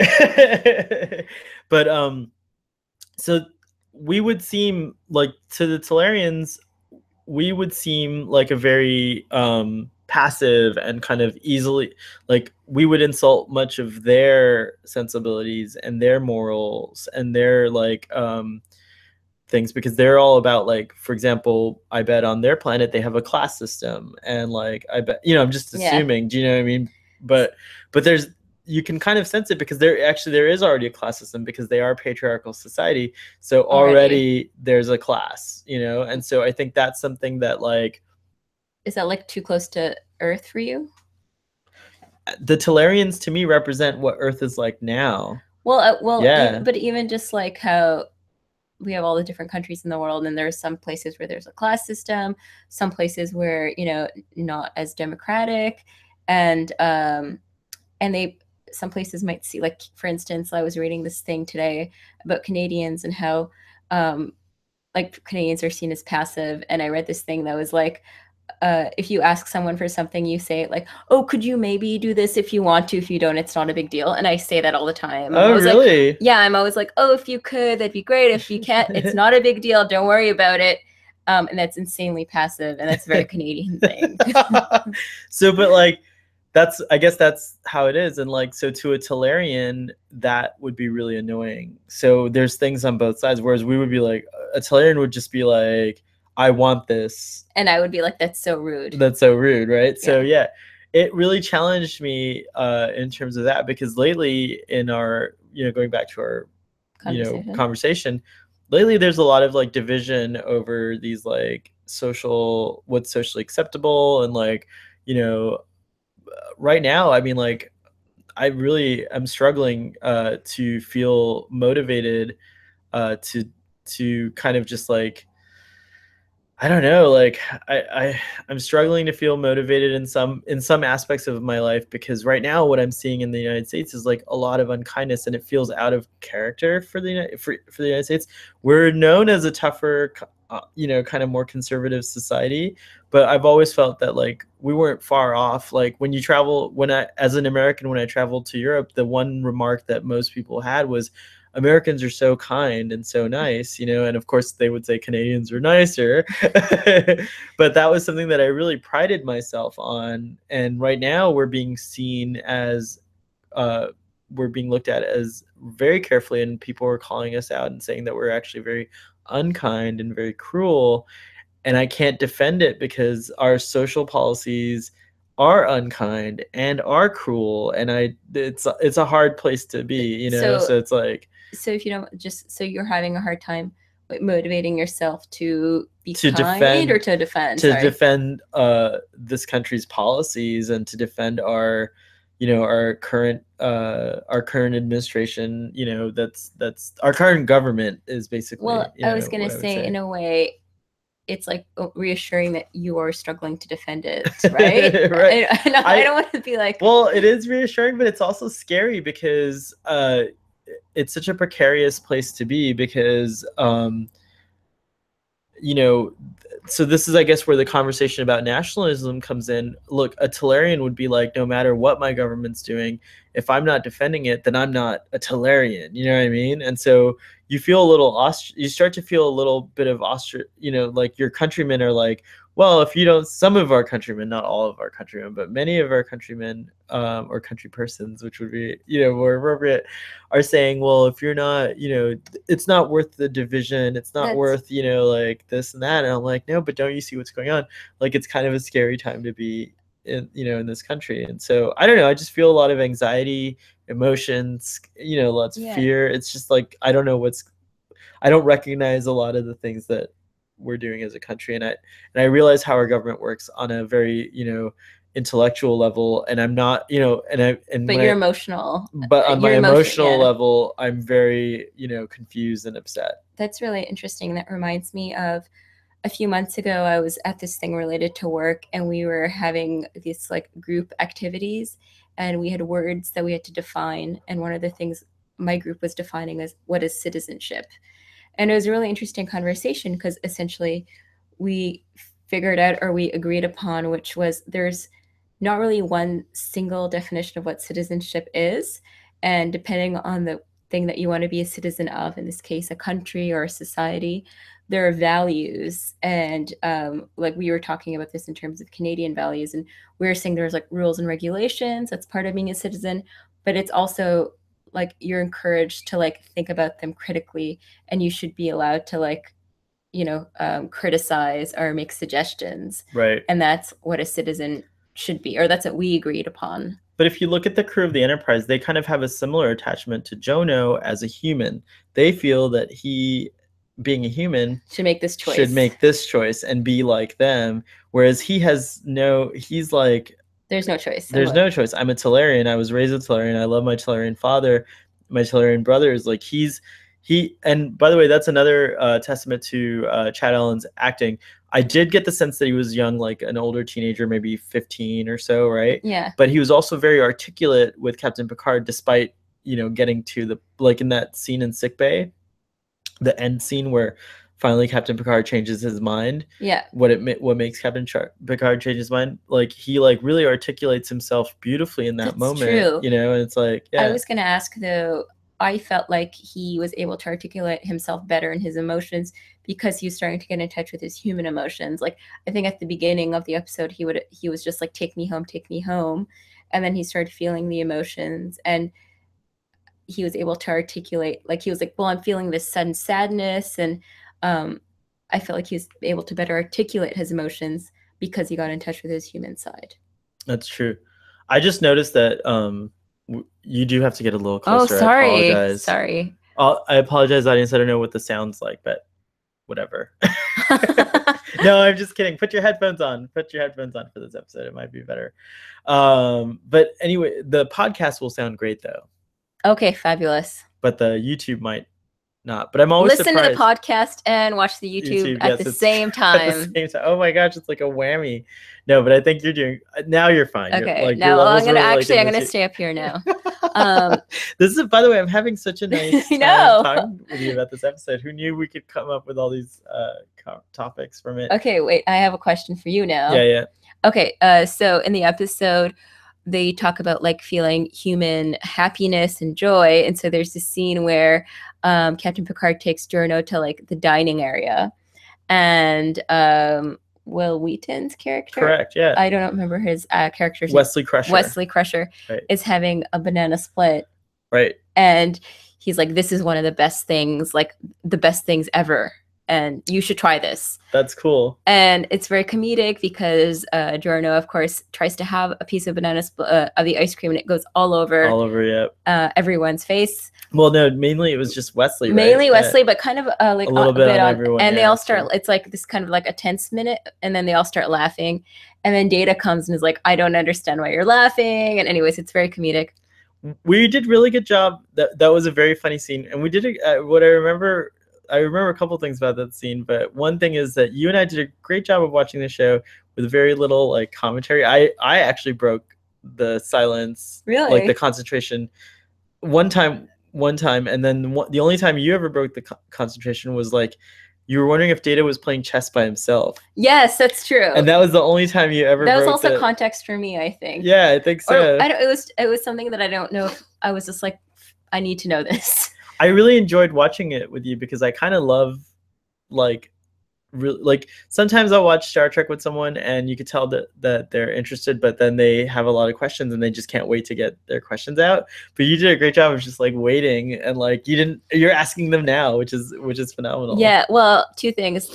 But so we would seem like, to the Telarians, we would seem like a very passive and kind of easily, like, we would insult much of their sensibilities and their morals and their like things, because they're all about, like, for example, I bet on their planet they have a class system, and like I bet, I'm just assuming, do you know what I mean? But there's, you can kind of sense it, because there is already a class system, because they are a patriarchal society. So already there's a class, and so I think that's something that, like, Is that like too close to Earth for you? the Telarians to me represent what Earth is like now. Well, Yeah. but even just like how we have all the different countries in the world, and there's some places where there's a class system, some places where not as democratic, and some places might see, like, for instance, I was reading this thing today about Canadians and how like Canadians are seen as passive, and I read this thing that was like, if you ask someone for something, you say like, oh, could you maybe do this if you want to? If you don't, it's not a big deal. And I say that all the time. Oh, really? Like, yeah, I'm always like, oh, if you could, that'd be great. If you can't, it's not a big deal. Don't worry about it. And that's insanely passive, and that's a very Canadian thing. So, but like, I guess that's how it is. And like, so to a Telarian, that would be really annoying. So there's things on both sides, whereas we would be like, a Telarian would just be like, I want this. And I would be like, that's so rude. That's so rude, right? Yeah. So yeah, it really challenged me in terms of that, because lately in our, going back to our, conversation, lately there's a lot of like division over these like what's socially acceptable, and like, right now, I mean, like, I really am struggling to feel motivated to kind of just like, I don't know, like, I'm struggling to feel motivated in some aspects of my life, because right now what I'm seeing in the United States is like a lot of unkindness, and it feels out of character for the United States. We're known as a tougher kind of more conservative society. But I've always felt that like we weren't far off. Like when you travel, as an American, when I traveled to Europe, the one remark that most people had was, Americans are so kind and so nice, and of course they would say Canadians are nicer. But that was something that I really prided myself on. And right now we're being seen as, we're being looked at as very carefully, and people are calling us out and saying that we're actually very unkind and very cruel. And I can't defend it because our social policies are unkind and are cruel, and it's a hard place to be, so it's like, so if you don't so you're having a hard time motivating yourself to be to kind defend, or to defend defend this country's policies, and to defend our our current administration, that's our current government is basically. Well, I was going to say, in a way, it's like reassuring that you are struggling to defend it, right? Right. I don't want to be like, well, it is reassuring, but it's also scary because it's such a precarious place to be, because so this is, I guess, where the conversation about nationalism comes in. Look, a Telarian would be like, no matter what my government's doing, if I'm not defending it, then I'm not a Telarian. You know what I mean? And so you feel a little you start to feel a little bit of like your countrymen are like, well, if you don't, some of our countrymen, not all of our countrymen, but many of our countrymen, or country persons, which would be, more appropriate, are saying, well, if you're not, it's not worth the division. It's not worth, like this and that. And I'm like, no, but don't you see what's going on? Like, it's kind of a scary time to be in, in this country. And so I don't know, I just feel a lot of anxiety, emotions, lots of fear. It's just like, I don't recognize a lot of the things that we're doing as a country, and I realize how our government works on a very intellectual level, and I'm not but you're emotional. But on my emotional level, I'm very confused and upset. That's really interesting. That reminds me of a few months ago, I was at this thing related to work, and we were having these like group activities, and we had words that we had to define, and one of the things my group was defining is, what is citizenship? And it was a really interesting conversation, because essentially we figured out, or we agreed upon, which was, there's not really one single definition of what citizenship is. And depending on the thing that you want to be a citizen of, in this case, a country or a society, there are values. And like we were talking about this in terms of Canadian values, and we were saying there's like rules and regulations. That's part of being a citizen, but it's also like you're encouraged to like think about them critically, and you should be allowed to like criticize or make suggestions, right? And that's what a citizen should be, or that's what we agreed upon. But if you look at the crew of the Enterprise, they kind of have a similar attachment to Jono as a human. They feel that he, being a human, should make this choice and be like them, whereas he's like, there's no choice. There's no choice. I'm a Telarian. I was raised a Telarian. I love my Telarian father. My Telarian brother is like, and by the way, that's another testament to Chad Allen's acting. I did get the sense that he was young, like an older teenager, maybe 15 or so, right? Yeah. But he was also very articulate with Captain Picard, despite, getting to the, like in that scene in sickbay, the end scene where finally Captain Picard changes his mind. Yeah. What makes Captain Picard change his mind? Like, he like really articulates himself beautifully in that moment. True. And it's like, yeah. I was going to ask though, I felt like he was able to articulate himself better in his emotions, because he was starting to get in touch with his human emotions. Like, I think at the beginning of the episode, he was just like, take me home. And then he started feeling the emotions, and he was able to articulate, like, he was like, well, I'm feeling this sudden sadness. And I felt like he was able to better articulate his emotions because he got in touch with his human side. That's true. I just noticed that you do have to get a little closer. Oh, sorry. I apologize. Sorry. I apologize, audience. I don't know what the sound's like, but whatever. No, I'm just kidding. Put your headphones on. Put your headphones on for this episode. It might be better. But anyway, the podcast will sound great, though. Okay, fabulous. But the YouTube might not. But I'm always listen surprised. To the podcast and watch the YouTube at the same time. At the same time. Oh my gosh, it's like a whammy. No, but I think you're doing. Now you're fine. Okay. You're, like, now I'm gonna I'm gonna stay up here now. This is, by the way, I'm having such a nice time talking with you about this episode. Who knew we could come up with all these topics from it? Okay, wait, I have a question for you now. Yeah. Okay, so in the episode, they talk about like feeling human happiness and joy, and so there's this scene where Captain Picard takes Jono to like the dining area, and Will Wheaton's character, correct, yeah, I don't remember his character's Wesley Crusher. Wesley Crusher right. is having a banana split, right? And he's like, "This is one of the best things, like the best things ever, and you should try this." That's cool. And it's very comedic because Jono, of course, tries to have a piece of banana of the ice cream, and it goes all over, everyone's face. Well, no, mainly it was just Wesley. Mainly right? Wesley, but kind of like a little bit on everyone. And they all start. It's like this kind of like a tense minute, and then they all start laughing, and then Data comes and is like, "I don't understand why you're laughing." And anyways, it's very comedic. We did really good job. That was a very funny scene, and we did what I remember a couple things about that scene, but one thing is that you and I did a great job of watching the show with very little like commentary. I actually broke the silence, really, like the concentration one time, and then the only time you ever broke the concentration was like you were wondering if Data was playing chess by himself. Yes, that's true. And that was the only time you ever. That was also context for me, I think. Yeah, I think so. Or, it was something that I don't know. If I was just like, I need to know this. I really enjoyed watching it with you because I kind of love, like sometimes I'll watch Star Trek with someone and you could tell that they're interested, but then they have a lot of questions and they just can't wait to get their questions out. But you did a great job of just like waiting and like you're asking them now, which is phenomenal. Yeah, well, two things.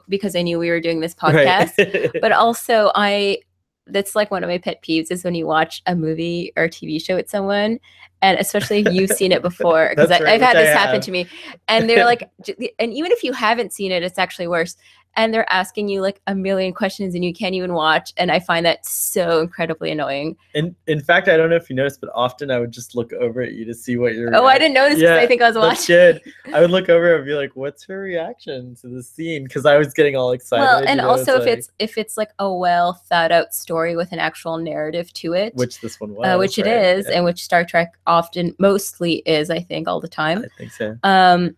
Because I knew we were doing this podcast, right. But also that's like one of my pet peeves is when you watch a movie or a TV show with someone, and especially if you've seen it before, because I've had this happen to me, and they're like, and even if you haven't seen it, it's actually worse. And they're asking you like a million questions and you can't even watch. And I find that so incredibly annoying. And in fact, I don't know if you noticed, but often I would just look over at you to see what you're. Oh, I didn't notice because I think I was watching. That's good. I would look over and be like, "What's her reaction to the scene?" Because I was getting all excited. Well, and also if it's like a well thought out story with an actual narrative to it, which this one was, which it is, and which Star Trek mostly is, I think, all the time. I think so.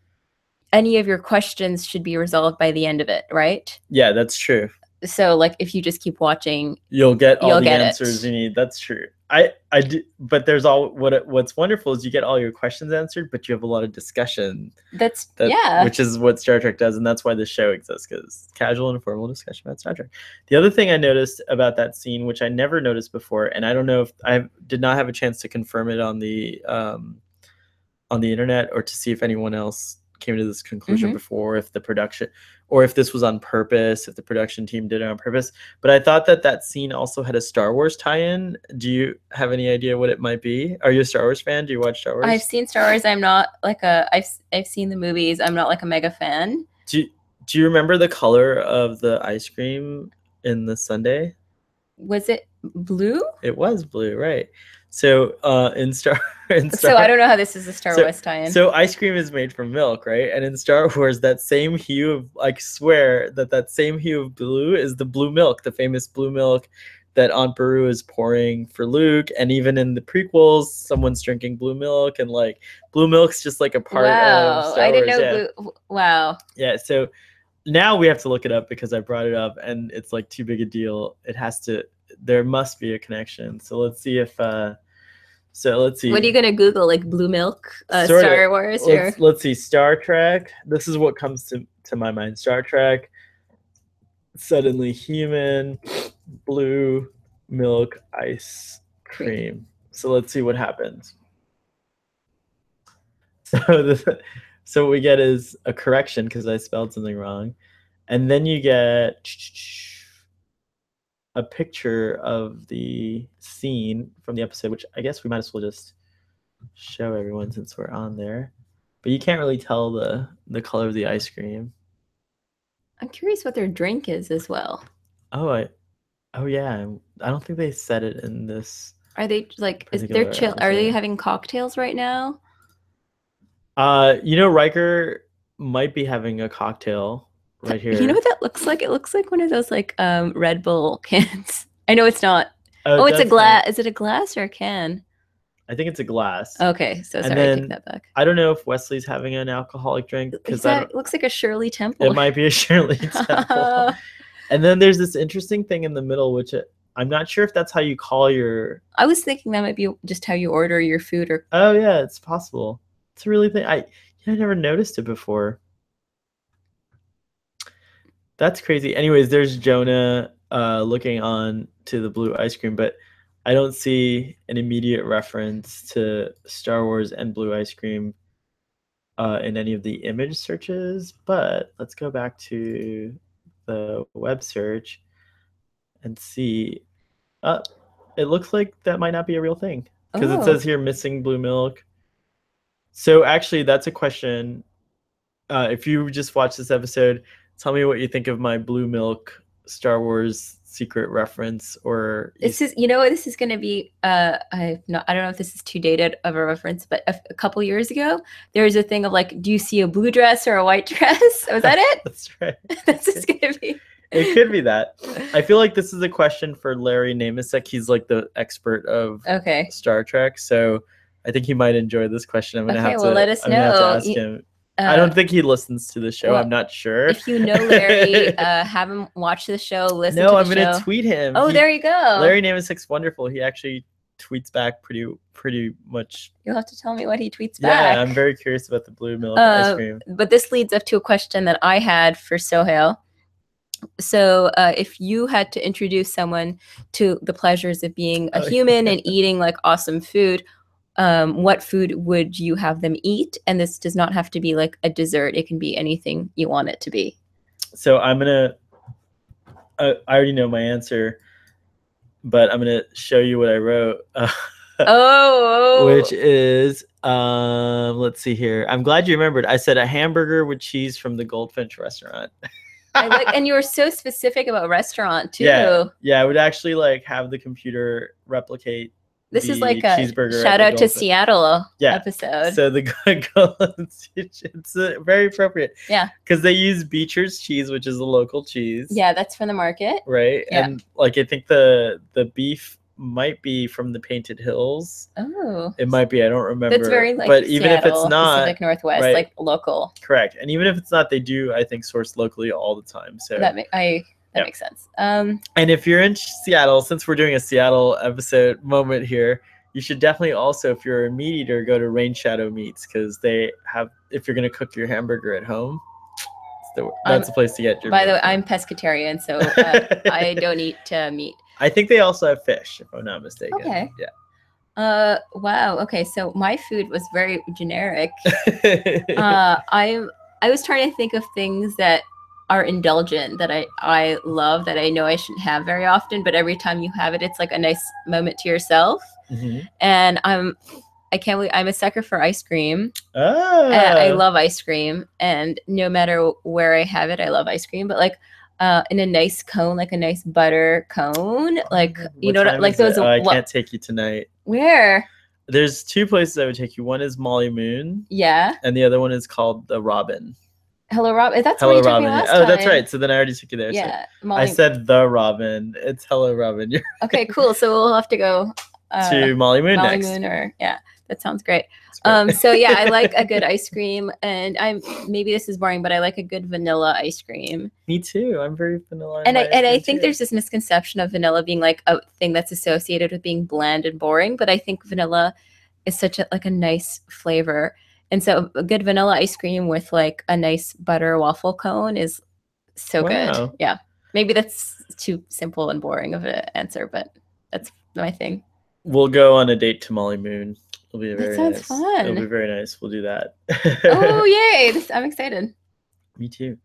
Any of your questions should be resolved by the end of it, right? Yeah, that's true. So, like, if you just keep watching, you'll get all the answers you need. That's true. I do, but there's what's wonderful is you get all your questions answered, but you have a lot of discussion. Which is what Star Trek does, and that's why the show exists, because casual and informal discussion about Star Trek. The other thing I noticed about that scene, which I never noticed before, and I don't know if I did not have a chance to confirm it on the internet or to see if anyone else came to this conclusion before, if the production or if this was on purpose, if the production team did it on purpose. But I thought that scene also had a Star Wars tie-in. Do you have any idea what it might be? Are you a Star Wars fan? Do you watch Star Wars? I've seen Star Wars. I'm not like I've seen the movies. I'm not like a mega fan. Do you remember the color of the ice cream in the sundae? Was it blue? It was blue, right? So so I don't know how this is a Star Wars tie-in. So ice cream is made from milk, right? And in Star Wars, that same hue of, I swear that same hue of blue is the blue milk, the famous blue milk that Aunt Beru is pouring for Luke. And even in the prequels, someone's drinking blue milk, and like blue milk's just like a part of Star Wars. I didn't know blue. Wow. Yeah. So now we have to look it up because I brought it up and it's like too big a deal. There must be a connection. So let's see if let's see. What are you gonna Google? Like blue milk, Star Wars, or let's see, Star Trek. This is what comes to my mind. Star Trek. Suddenly human, blue milk ice cream. So let's see what happens. So what we get is a correction because I spelled something wrong, and then you get a picture of the scene from the episode, which I guess we might as well just show everyone since we're on there. But you can't really tell the color of the ice cream. I'm curious what their drink is as well. Oh yeah. I don't think they said it in this. Are they like? Is there chill? Are they having cocktails right now? Riker might be having a cocktail. Right here. You know what that looks like? It looks like one of those like Red Bull cans. I know it's not. It's a glass. Is it a glass or a can? I think it's a glass. Okay, so And sorry, I then take that back. I don't know if Wesley's having an alcoholic drink because It looks like a Shirley Temple. It might be a Shirley Temple. And then there's this interesting thing in the middle, which I'm not sure if that's how you call your. I was thinking that might be just how you order your food. Or oh yeah, it's possible. It's a really thing. I never noticed it before. That's crazy. Anyways, there's Jonah looking on to the blue ice cream, but I don't see an immediate reference to Star Wars and blue ice cream in any of the image searches. But let's go back to the web search and see. It looks like that might not be a real thing because it says here missing blue milk. So actually, that's a question. If you just watch this episode, tell me what you think of my blue milk Star Wars secret reference. Or this is, this is going to be. I don't know if this is too dated of a reference, but a couple years ago, there was a thing of like, do you see a blue dress or a white dress? Was that it? That's right. This is going to be. It could be that. I feel like this is a question for Larry Namasek. He's like the expert of Star Trek, so I think he might enjoy this question. I'm gonna have to. Let us know. Have to ask him. I don't think he listens to the show. I'm not sure. If you know Larry, have him watch the show. Listen. No, to the I'm show. Gonna tweet him. Oh, there you go. Larry Namasek's wonderful. He actually tweets back pretty much. You'll have to tell me what he tweets back. Yeah, I'm very curious about the blue milk ice cream. But this leads up to a question that I had for Sohail. So if you had to introduce someone to the pleasures of being a human and eating like awesome food, what food would you have them eat? And this does not have to be like a dessert. It can be anything you want it to be. So I'm going to, I already know my answer, but I'm going to show you what I wrote. Which is, let's see here. I'm glad you remembered. I said a hamburger with cheese from the Goldfinch restaurant. And you were so specific about restaurant too. Yeah, I would actually like have the computer replicate. This is like a cheeseburger shout out to Seattle episode. So it's very appropriate. Yeah, because they use Beecher's cheese, which is a local cheese. Yeah, that's from the market, right? Yeah. And like I think the beef might be from the Painted Hills. Oh, it might be. I don't remember. That's very like but Seattle, even if it's not Pacific Northwest, right? Like local. Correct. And even if it's not, they do I think source locally all the time. So that makes sense. And if you're in Seattle, since we're doing a Seattle episode moment here, you should definitely also, if you're a meat eater, go to Rain Shadow Meats because they have. If you're gonna cook your hamburger at home, that's the place to get your. By the way, I'm pescatarian, so I don't eat meat. I think they also have fish, if I'm not mistaken. Okay. Yeah. Wow. Okay. So my food was very generic. I was trying to think of things that are indulgent that I love that I know I shouldn't have very often, but every time you have it, it's like a nice moment to yourself. Mm-hmm. And I can't believe I'm a sucker for ice cream. Oh. I love ice cream, and no matter where I have it, I love ice cream. But like. In a nice cone, like a nice butter cone, like like those. I can't take you tonight. Where? There's two places I would take you. One is Molly Moon. Yeah. And the other one is called the Robin. Hello, Robin. That's where you took me last time. Oh, that's right. So then I already took you there. Yeah. So I said the Robin. It's Hello Robin. Okay, cool. So we'll have to go to Molly Moon next. Molly Moon, that sounds great. So yeah, I like a good ice cream, and maybe this is boring, but I like a good vanilla ice cream. Me too. I'm very vanilla. And I think there's this misconception of vanilla being like a thing that's associated with being bland and boring, but I think vanilla is such a nice flavor. And so a good vanilla ice cream with like a nice butter waffle cone is so good. Yeah. Maybe that's too simple and boring of an answer, but that's my thing. We'll go on a date to Molly Moon. It'll be very sounds nice. Fun. It'll be very nice. We'll do that. Oh, yay. I'm excited. Me too.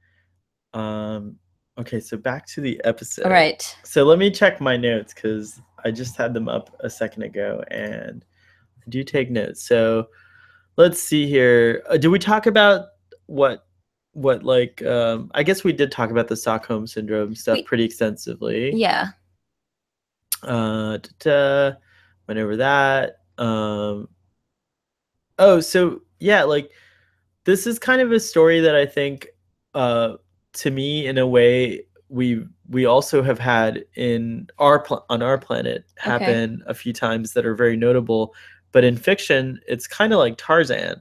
Okay, so back to the episode. All right. So let me check my notes because I just had them up a second ago and I do take notes. So let's see here. Did we talk about what like I guess we did talk about the Stockholm syndrome stuff pretty extensively. Yeah. Went over that. So yeah, like this is kind of a story that I think to me in a way we also have had in on our planet happen a few times that are very notable, But in fiction, it's kind of like Tarzan.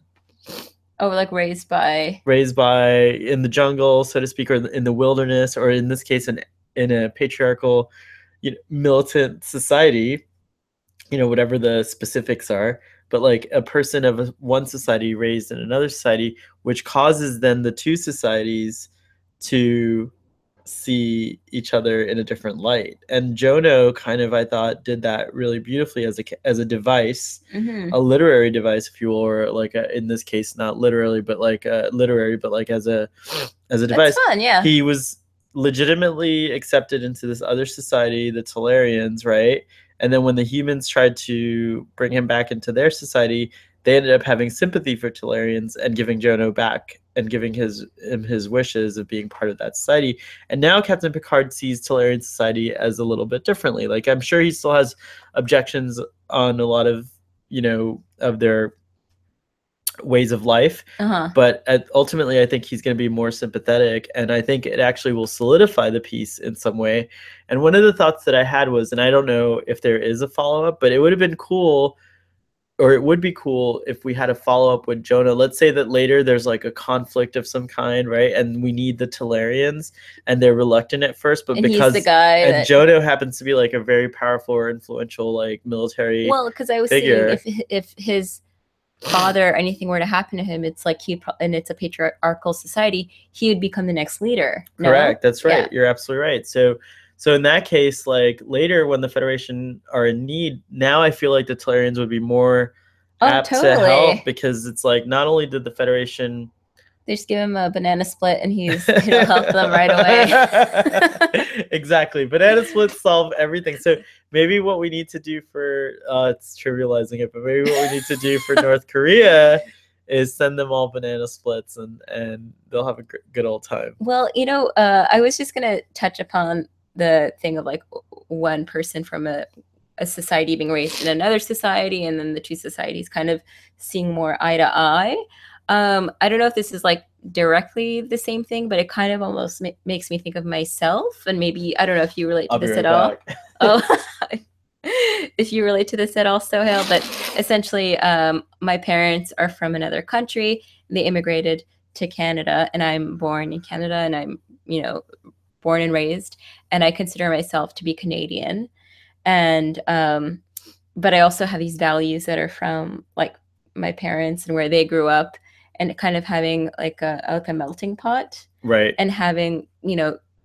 Oh, like raised by in the jungle, so to speak, or in the wilderness, or in this case, in a patriarchal, militant society, whatever the specifics are. But like a person of one society raised in another society, which causes then the two societies to see each other in a different light. And Jono kind of, I thought, did that really beautifully as a device, a literary device, if you will, or like in this case, not literally, but like literary, but like as a device. That's fun, yeah. He was legitimately accepted into this other society, the Telarians, right? And then when the humans tried to bring him back into their society, they ended up having sympathy for Telarians and giving Jono back and giving him his wishes of being part of that society. And now Captain Picard sees Telarian society as a little bit differently. Like, I'm sure he still has objections on a lot of, of their ways of life. But ultimately, I think he's going to be more sympathetic. And I think it actually will solidify the piece in some way. And one of the thoughts that I had was, and I don't know if there is a follow-up, but it would have been cool, or it would be cool if we had a follow-up with Jono. Let's say that later there's like a conflict of some kind, right? And we need the Telarians, and they're reluctant at first, but because he's the guy and Jono happens to be like a very powerful or influential like military because I was figure. Seeing if his father or anything were to happen to him, it's like and it's a patriarchal society, he would become the next leader. Correct. That's right. Yeah. You're absolutely right. So in that case, like later when the Federation are in need, now I feel like the Telarians would be more apt to help, because it's like not only did the Federation, they just give him a banana split and he'll help them right away. Exactly. Banana splits solve everything. So maybe what we need to do for it's trivializing it, but maybe what we need to do for North Korea is send them all banana splits, and they'll have a good old time. Well, I was just gonna touch upon the thing of like one person from a society being raised in another society, and then the two societies kind of seeing more eye to eye. I don't know if this is like directly the same thing, but it kind of almost makes me think of myself. And maybe, I don't know if you relate to this at all. Oh, if you relate to this at all, Sohail. But essentially, my parents are from another country. They immigrated to Canada, and I'm born in Canada, and I'm, born and raised, and I consider myself to be Canadian. And, but I also have these values that are from like my parents and where they grew up, and kind of having like a melting pot, right? And having,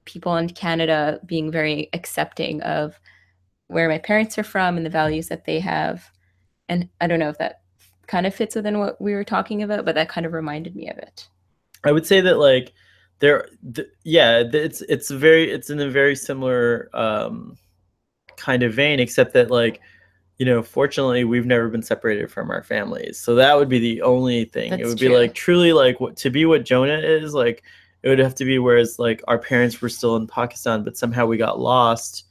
people in Canada being very accepting of where my parents are from and the values that they have. And I don't know if that kind of fits within what we were talking about, but that kind of reminded me of it. I would say that like it's in a very similar kind of vein, except that like, fortunately we've never been separated from our families. So that would be the only thing. It would be like truly like to be what Jonah is, like it would have to be whereas like our parents were still in Pakistan, but somehow we got lost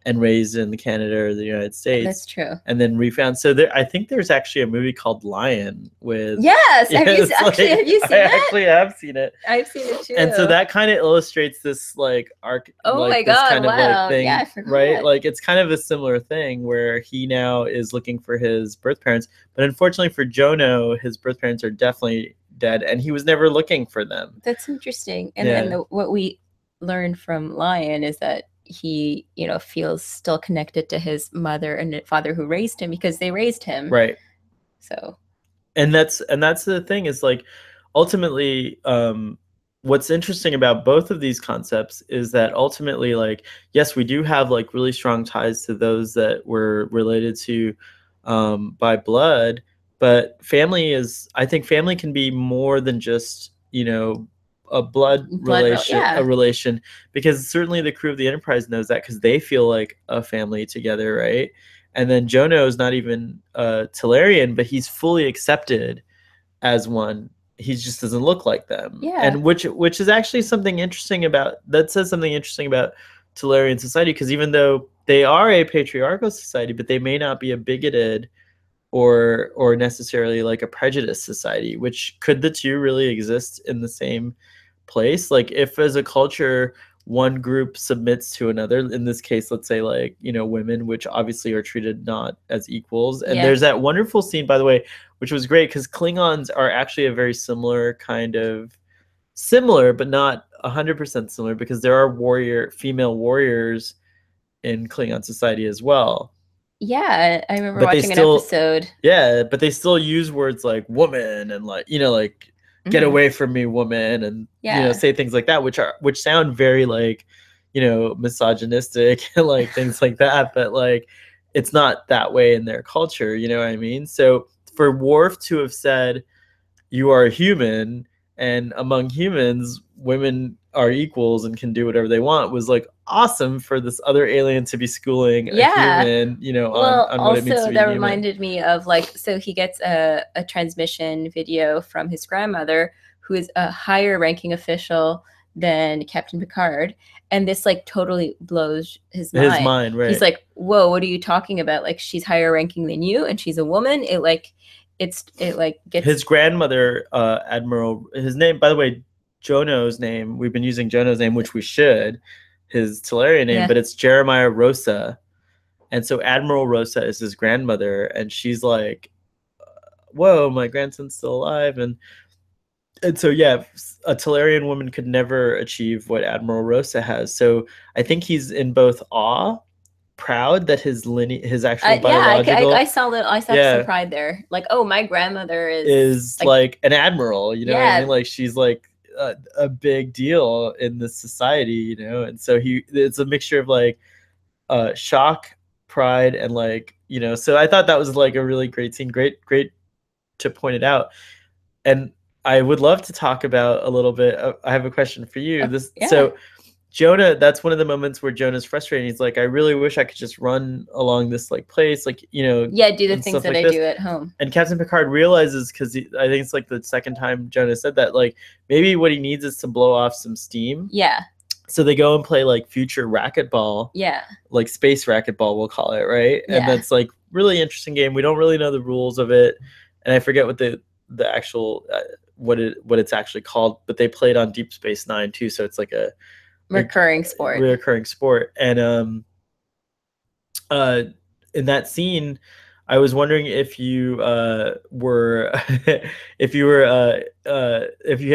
and raised in Canada or the United States. That's true. And then refound. So I think there's actually a movie called Lian with. Yes. Have you seen it? I actually have seen it. I've seen it too. And so that kind of illustrates this like arc. Oh like, my God! Kind of like thing, yeah, I forgot. Right? Like it's kind of a similar thing where he now is looking for his birth parents, but unfortunately for Jono, his birth parents are definitely dead, and he was never looking for them. That's interesting. And then what we learned from Lian is that he, feels still connected to his mother and father who raised him, because they raised him. Right. So. And that's the thing is like, ultimately, what's interesting about both of these concepts is that ultimately, like, yes, we do have like really strong ties to those that were related to by blood, but I think family can be more than just, a blood relation, a relation, because certainly the crew of the Enterprise knows that, because they feel like a family together, right? And then Jono is not even Telarian, but he's fully accepted as one. He just doesn't look like them. Yeah. And which is actually something interesting about Telarian society, because even though they are a patriarchal society, but they may not be a bigoted or necessarily like a prejudiced society. Which, could the two really exist in the same place? Like if as a culture one group submits to another. In this case, let's say like, you know, women, which obviously are treated not as equals. And there's that wonderful scene, by the way, which was great because Klingons are actually a very similar kind of similar, but not 100% similar, because there are female warriors in Klingon society as well. Yeah, I remember watching an episode. Yeah, but they still use words like woman and like, you know, like get away from me, woman, and you know, say things like that, which sound very like, you know, misogynistic and like things like that, but like it's not that way in their culture, you know what I mean? So for Worf to have said, "You are a human, and among humans, women are equals and can do whatever they want," was like awesome for this other alien to be schooling a human, you know, on what it means to be that human. Reminded me of like, so he gets a transmission video from his grandmother, who is a higher ranking official than Captain Picard, and this like totally blows his mind. Right? He's like, "Whoa, what are you talking about? Like, she's higher ranking than you, and she's a woman." It gets his grandmother, Admiral. His name, by the way, Jono's name. We've been using Jono's name, which we should. His Telarian name, but it's Jeremiah Rosa, and so Admiral Rosa is his grandmother, and she's like, "Whoa, my grandson's still alive," and so yeah, a Telarian woman could never achieve what Admiral Rosa has. So I think he's in both awe, proud that his actual biological. I saw some pride there. Like, oh, my grandmother is like an admiral. You know what I mean? Like she's like a big deal in this society. You know, and so it's a mixture of like shock, pride, and like, you know. So I thought that was like a really great scene. Great to point it out. And I would love to talk about a little bit. I have a question for you. So Jonah, that's one of the moments where Jonah's frustrated. He's like, I really wish I could just run along this like place, like, you know, do the things that I do at home. And Captain Picard realizes, because I think it's like the second time Jonah said that, like maybe what he needs is to blow off some steam. Yeah. So they go and play like future racquetball. Yeah. Like space racquetball, we'll call it, right? Yeah. And that's like really interesting game. We don't really know the rules of it, and I forget what the actual what it's actually called, but they played on Deep Space Nine too, so it's like a recurring sport. And in that scene, I was wondering if you were if you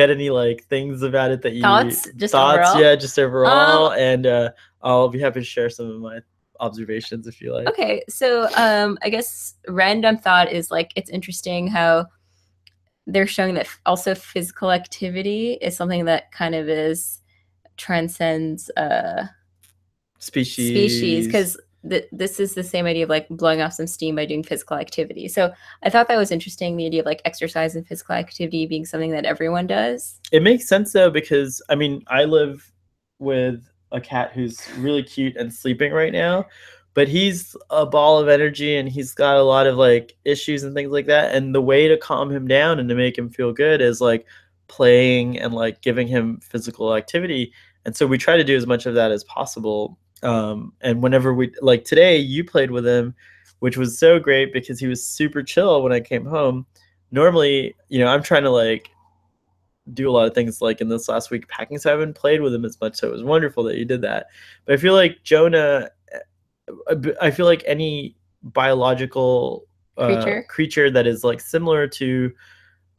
had any like things about it that you thoughts overall? Yeah, just overall. And I'll be happy to share some of my observations if you like. Okay, so I guess random thought is like, it's interesting how they're showing that also physical activity is something that kind of transcends species, because this is the same idea of like blowing off some steam by doing physical activity. So I thought that was interesting, the idea of like exercise and physical activity being something that everyone does. It makes sense though, because I mean, I live with a cat who's really cute and sleeping right now, but he's a ball of energy and he's got a lot of like issues and things like that, and the way to calm him down and to make him feel good is like playing and like giving him physical activity. And so we try to do as much of that as possible. And whenever we, like today, you played with him, which was so great because he was super chill when I came home. Normally, you know, I'm trying to like do a lot of things like in this last week packing, so I haven't played with him as much. So it was wonderful that you did that. But I feel like Jonah, I feel like any biological creature that is like similar to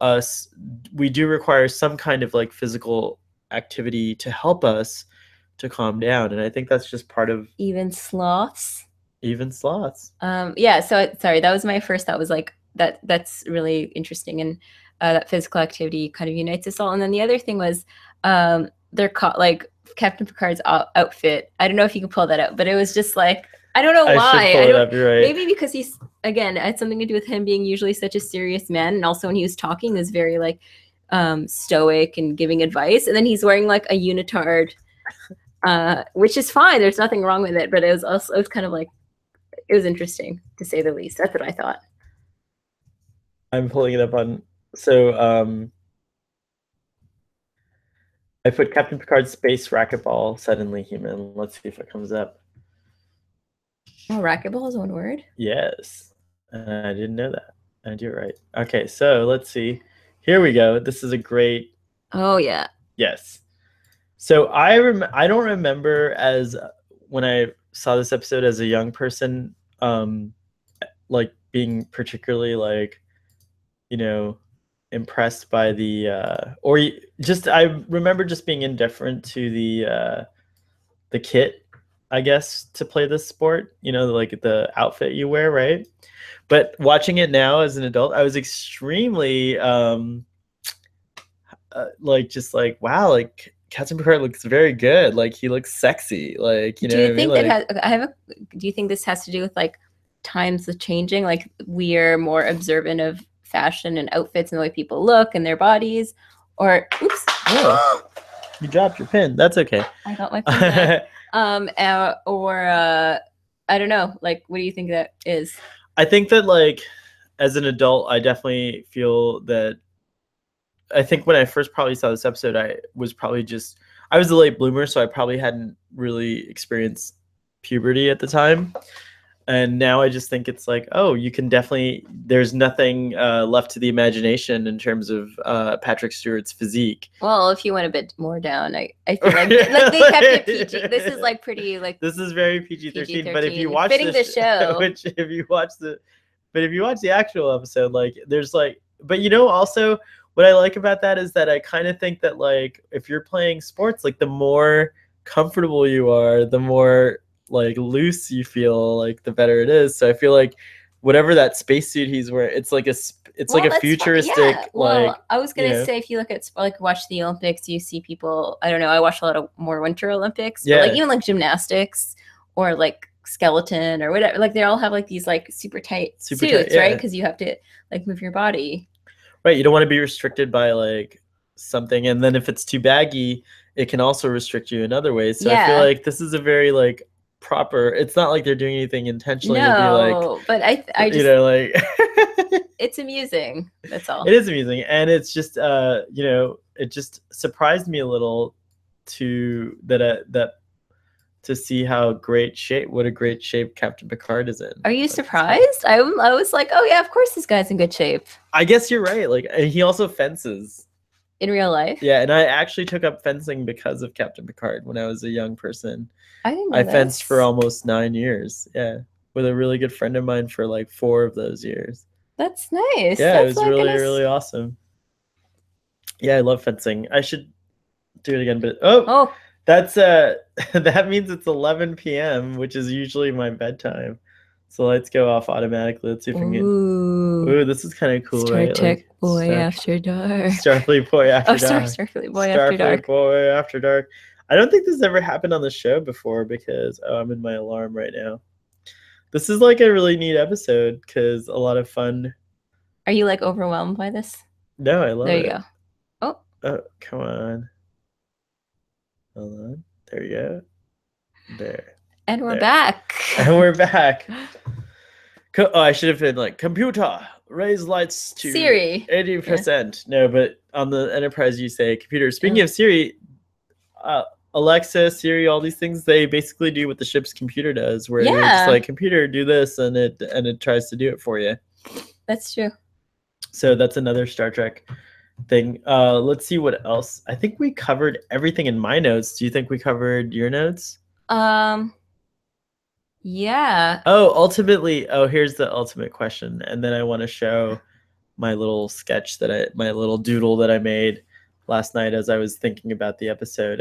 us, we do require some kind of like physical activity to help us to calm down, and I think that's just part of even sloths. Yeah, so sorry, that was my first thought, was like that's really interesting, and that physical activity kind of unites us all. And then the other thing was they're caught like Captain Picard's outfit. I don't know if you can pull that out, but it was just like, I don't know why. Maybe because he's, again, it had something to do with him being usually such a serious man, and also when he was talking, he was very like stoic and giving advice, and then he's wearing like a unitard, which is fine. There's nothing wrong with it, but it was kind of like, it was interesting to say the least. That's what I thought. I'm pulling it up on, so I put Captain Picard's space racquetball suddenly human. Let's see if it comes up. Oh, racquetball is one word? Yes. I didn't know that. And you're right. Okay, so let's see. Here we go. This is a great... Oh, yeah. Yes. So I don't remember as when I saw this episode as a young person, like being particularly like, you know, impressed by the or just I remember just being indifferent to the kit, I guess, to play this sport. You know, like the outfit you wear, right? But watching it now as an adult, I was extremely like just like wow, like Captain Picard looks very good. Like he looks sexy. Like you know Do what you I mean? think that Like do you think this has to do with like times the changing? Like we're more observant of fashion and outfits and the way people look and their bodies, or oops, oh, you dropped your pin. That's okay. I got my pin back. I don't know. Like, what do you think that is? I think that like as an adult, I definitely feel that. I think when I first probably saw this episode, I was a late bloomer, so I probably hadn't really experienced puberty at the time. And now I just think it's like, oh, you can definitely. There's nothing left to the imagination in terms of Patrick Stewart's physique. Well, if you went a bit more down, I feel like they kept it PG. This is like pretty like. This is very PG-13. But if you watch fitting the show, if you watch the actual episode, like there's like, but you know, also what I like about that is that I kind of think that like if you're playing sports, like the more comfortable you are, the more like loose you feel, like the better it is. So I feel like whatever that spacesuit he's wearing, it's like a futuristic. Yeah. Well, like I was gonna say if you look at like watch the Olympics, you see people. I don't know. I watch a lot of more Winter Olympics. Yeah. But like even like gymnastics or like skeleton or whatever. Like they all have like these like super tight suits, yeah. Right? Because you have to like move your body. Right. You don't want to be restricted by like something, and then if it's too baggy, it can also restrict you in other ways. So yeah. I feel like this is a very like proper. It's not like they're doing anything intentionally to be like. But I just, you know, like it's amusing. That's all. It is amusing, and it's just you know, it just surprised me a little to to see how what a great shape Captain Picard is in. Are you surprised? I was like, oh yeah, of course this guy's in good shape. I guess you're right. Like he also fences. In real life? Yeah, and I actually took up fencing because of Captain Picard when I was a young person. I fenced for almost 9 years. Yeah, with a really good friend of mine for like 4 of those years. That's nice. Yeah, That's it was like really awesome. Yeah, I love fencing. I should do it again, but that's that means it's 11 p.m., which is usually my bedtime. So lights go off automatically. Let's see if we can get. Ooh, this is kind of cool, Star right? Trek like, Boy After Dark. Starfleet Boy After Dark. Starfleet Boy After Dark. Starfleet Boy After Dark. I don't think this ever happened on the show before because I'm in my alarm right now. This is like a really neat episode because a lot of fun. Are you like overwhelmed by this? No, I love it. There you go. Oh, come on. Hold on. There you go. There. And we're back. And we're back. I should have been like, computer, raise lights to Siri. 80%. Yeah. No, but on the Enterprise, you say computer. Speaking of Siri, Alexa, Siri, all these things, they basically do what the ship's computer does, where you're just like, computer, do this, and it tries to do it for you. That's true. So that's another Star Trek thing. Let's see what else. I think we covered everything in my notes. Do you think we covered your notes? Yeah. Ultimately, here's the ultimate question, and then I want to show my little sketch my little doodle that I made last night as I was thinking about the episode.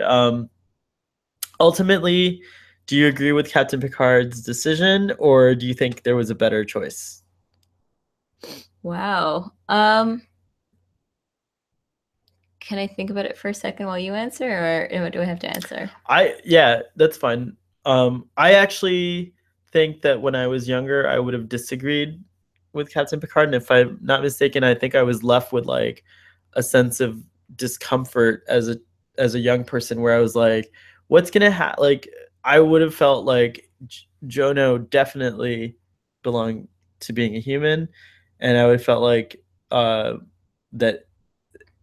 Ultimately, do you agree with Captain Picard's decision, or do you think there was a better choice? Wow. Can I think about it for a second while you answer, or do I have to answer? Yeah, that's fine. I actually think that when I was younger, I would have disagreed with Captain Picard, and if I'm not mistaken, I think I was left with like a sense of discomfort as a young person, where I was like, "What's gonna happen?" Like, I would have felt like Jono definitely belonged to being a human, and I would have felt like that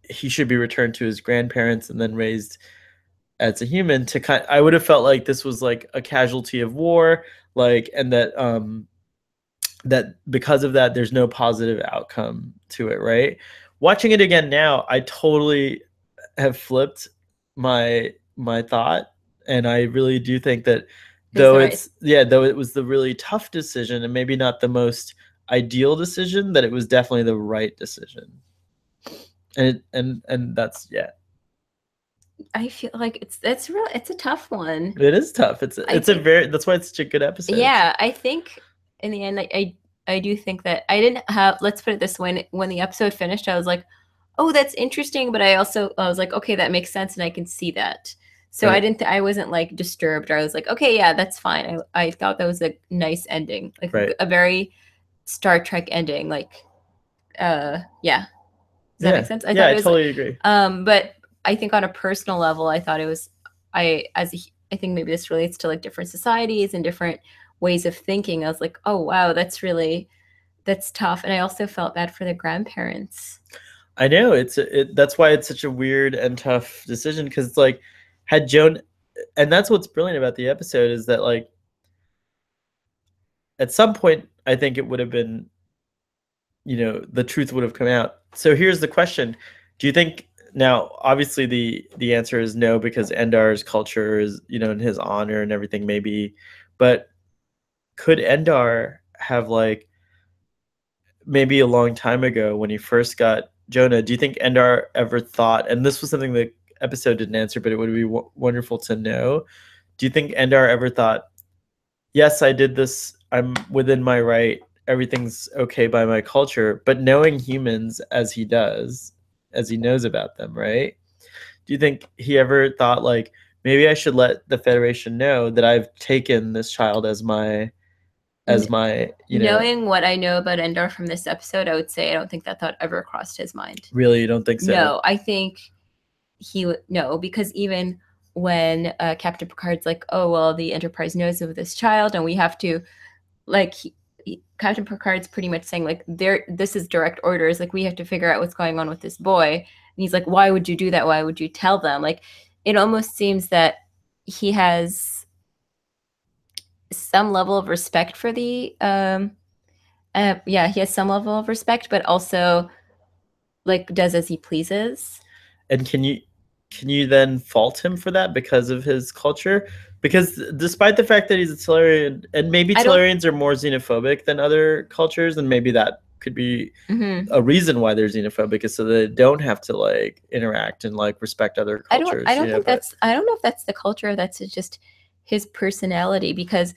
he should be returned to his grandparents and then raised as a human. I would have felt like this was like a casualty of war, like, and that that because of that, there's no positive outcome to it, right? Watching it again now, I totally have flipped my my thought, and I really do think that It's though the right- it's though it was the really tough decision and maybe not the most ideal decision, that it was definitely the right decision. And that's I feel like it's a tough one. it is tough. It's a think- very that's why it's such a good episode. Yeah, I think in the end, I do think that I didn't have. Let's put it this way: when the episode finished, I was like, "Oh, that's interesting," but I was like, "Okay, that makes sense, and I can see that." So Right. I wasn't like disturbed. Or I was like, "Okay, yeah, that's fine." I thought that was a nice ending, like Right. a very Star Trek ending. Like, yeah. Does that make sense? I totally agree. But I think on a personal level, I thought it was. I think maybe this relates to like different societies and different ways of thinking. I was like, oh wow, that's tough. And I also felt bad for the grandparents. I know that's why it's such a weird and tough decision, because it's like had Joan, and that's what's brilliant about the episode is that like at some point I think it would have been, the truth would have come out. So here's the question: do you think now? Obviously, the answer is no, because Endar's culture is, in his honor and everything, maybe, but could Endar have like maybe a long time ago when he first got Jonah, do you think Endar ever thought, and this was something the episode didn't answer, but it would be wonderful to know, do you think Endar ever thought, yes, I did this, I'm within my right, everything's okay by my culture, but knowing humans as he does, as he knows about them, right? Do you think he ever thought like, maybe I should let the Federation know that I've taken this child as my knowing what I know about Endar from this episode, I would say I don't think that thought ever crossed his mind. Really? You don't think so? No, I think because even when Captain Picard's like, oh well, the Enterprise knows of this child and we have to, like, Captain Picard's pretty much saying like, this is direct orders, like we have to figure out what's going on with this boy. And he's like, why would you do that? Why would you tell them? Like, it almost seems that he has some level of respect for the he has some level of respect, but also like does as he pleases. And can you then fault him for that because of his culture? Because despite the fact that he's a Telarian, and maybe Telarians are more xenophobic than other cultures, and maybe that could be a reason why they're xenophobic, is so they don't have to like interact and like respect other cultures. I don't know if that's the culture. That's just his personality, because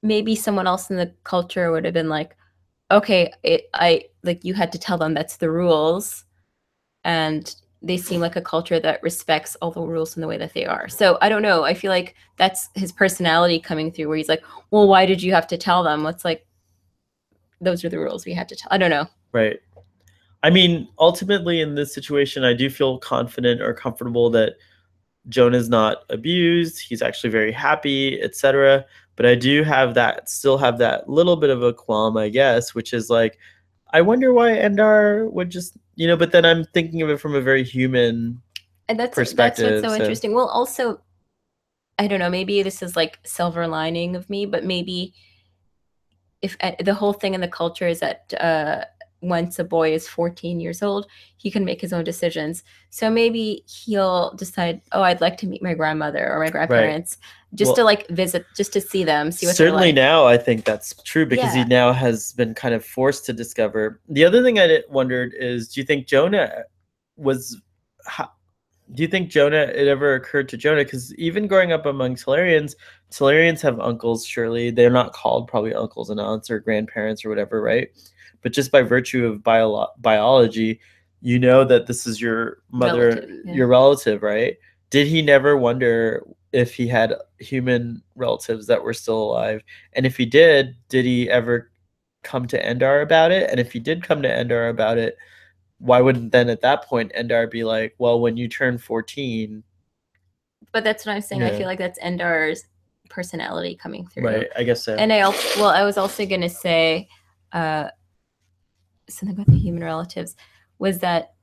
maybe someone else in the culture would have been like, okay, you had to tell them that's the rules, and they seem like a culture that respects all the rules in the way that they are. So I don't know. I feel like that's his personality coming through, where he's like, well, why did you have to tell them? It's like, those are the rules we had to tell. I don't know. Right. I mean, ultimately in this situation, I do feel confident or comfortable that Jonah's not abused. He's actually very happy, etc. But I do still have that little bit of a qualm, I guess, which is like, I wonder why Endar would just, but then I'm thinking of it from a very human perspective. That's what's so interesting. Well, also, I don't know, maybe this is like silver lining of me, but maybe if the whole thing in the culture is that once a boy is 14 years old, he can make his own decisions. So maybe he'll decide, oh, I'd like to meet my grandmother or my grandparents, just to like visit, just to see them, see what certainly they're like. Now I think that's true, because he now has been kind of forced to discover. The other thing I wondered is, do you think Jonah it ever occurred to Jonah, because even growing up among Telarians have uncles, surely they're not called probably uncles and aunts or grandparents or whatever, right? But just by virtue of biology, that this is your mother, your relative, right? Did he never wonder if he had human relatives that were still alive? And if he did he ever come to Endar about it? And if he did come to Endar about it, why wouldn't then at that point Endar be like, well, when you turn 14? But that's what I'm saying. I feel like that's Endar's personality coming through. Right, I guess so. And I was also going to say something about the human relatives, was that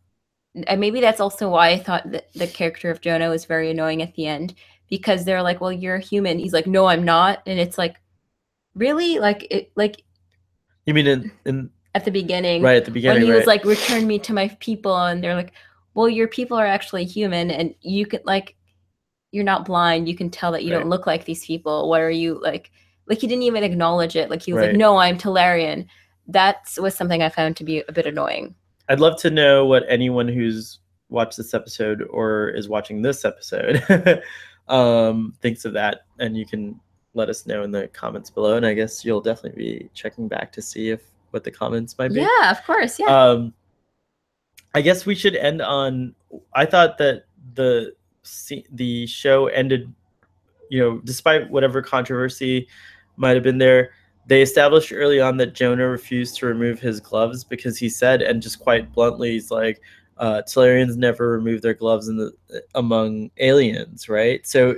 maybe that's also why I thought that the character of Jono was very annoying at the end, because they're like, well, you're a human. He's like, no, I'm not. And it's like, really? You mean in at the beginning? Right, at the beginning. When he was like, return me to my people. And they're like, well, your people are actually human. And you could you're not blind. You can tell that you Right. don't look like these people. What are you like? Like he didn't even acknowledge it. Like he was Right. like, no, I'm Telarian. That was something I found to be a bit annoying. I'd love to know what anyone who's watched this episode or is watching this episode thinks of that, and you can let us know in the comments below. And I guess you'll definitely be checking back to see what the comments might be. Yeah, of course. Yeah. I guess we should end on. I thought that the show ended, despite whatever controversy might have been there. They established early on that Jono refused to remove his gloves because he said, and just quite bluntly, he's like, Telarians never remove their gloves among aliens, right? So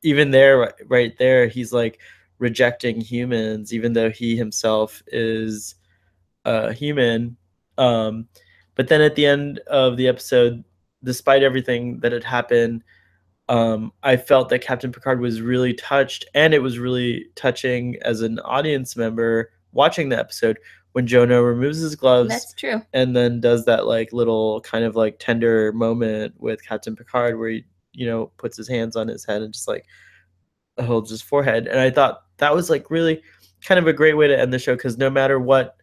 even there, right there, he's like rejecting humans, even though he himself is human. But then at the end of the episode, despite everything that had happened, I felt that Captain Picard was really touched, and it was really touching as an audience member watching the episode when Jono removes his gloves. That's true. And then does that like little kind of like tender moment with Captain Picard where he, puts his hands on his head and just like holds his forehead. And I thought that was like really kind of a great way to end the show, because no matter what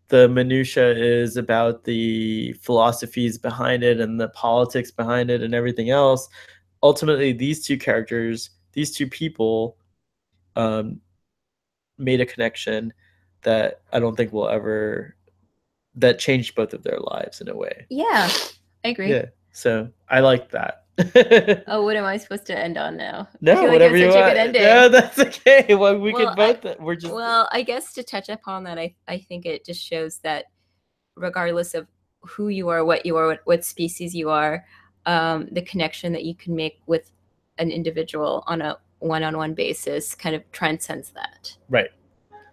the minutia is about the philosophies behind it and the politics behind it and everything else, ultimately these two characters, these two people, made a connection that I don't think that changed both of their lives in a way. Yeah, I agree. Yeah, so I like that. Oh, what am I supposed to end on now? No, I feel like whatever it was you such want. a good ending. No, that's okay. Well, we Well, could both. We're just. Well, I guess to touch upon that, I think it just shows that regardless of who you are, what species you are, the connection that you can make with an individual on a one-on-one basis kind of transcends that. Right.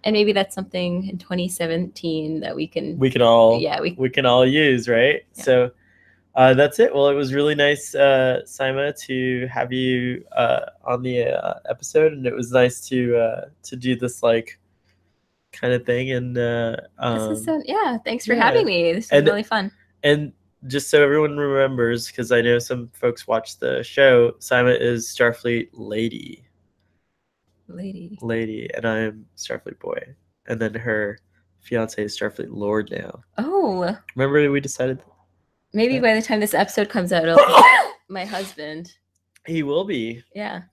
And maybe that's something in 2017 that we can all we can all use, right? Yeah. So that's it. Well, it was really nice, Sima, to have you on the episode, and it was nice to do this like kind of thing. And this is thanks for having me. This was really fun. And just so everyone remembers, because I know some folks watch the show, Sima is Starfleet Lady, and I am Starfleet Boy, and then her fiance is Starfleet Lord now. Oh, remember we decided maybe by the time this episode comes out, my husband. He will be. Yeah.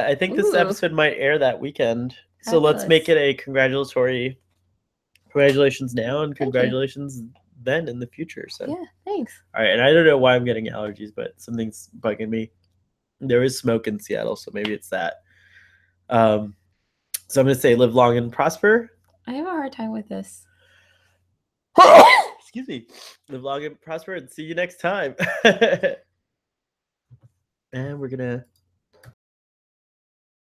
I think this episode might air that weekend. Fabulous. So let's make it a congratulations now and congratulations then in the future. So yeah, thanks. All right, and I don't know why I'm getting allergies, but something's bugging me. There is smoke in Seattle, so maybe it's that. So I'm gonna say live long and prosper. I have a hard time with this. Excuse me. Live long and prosper, and see you next time. And we're gonna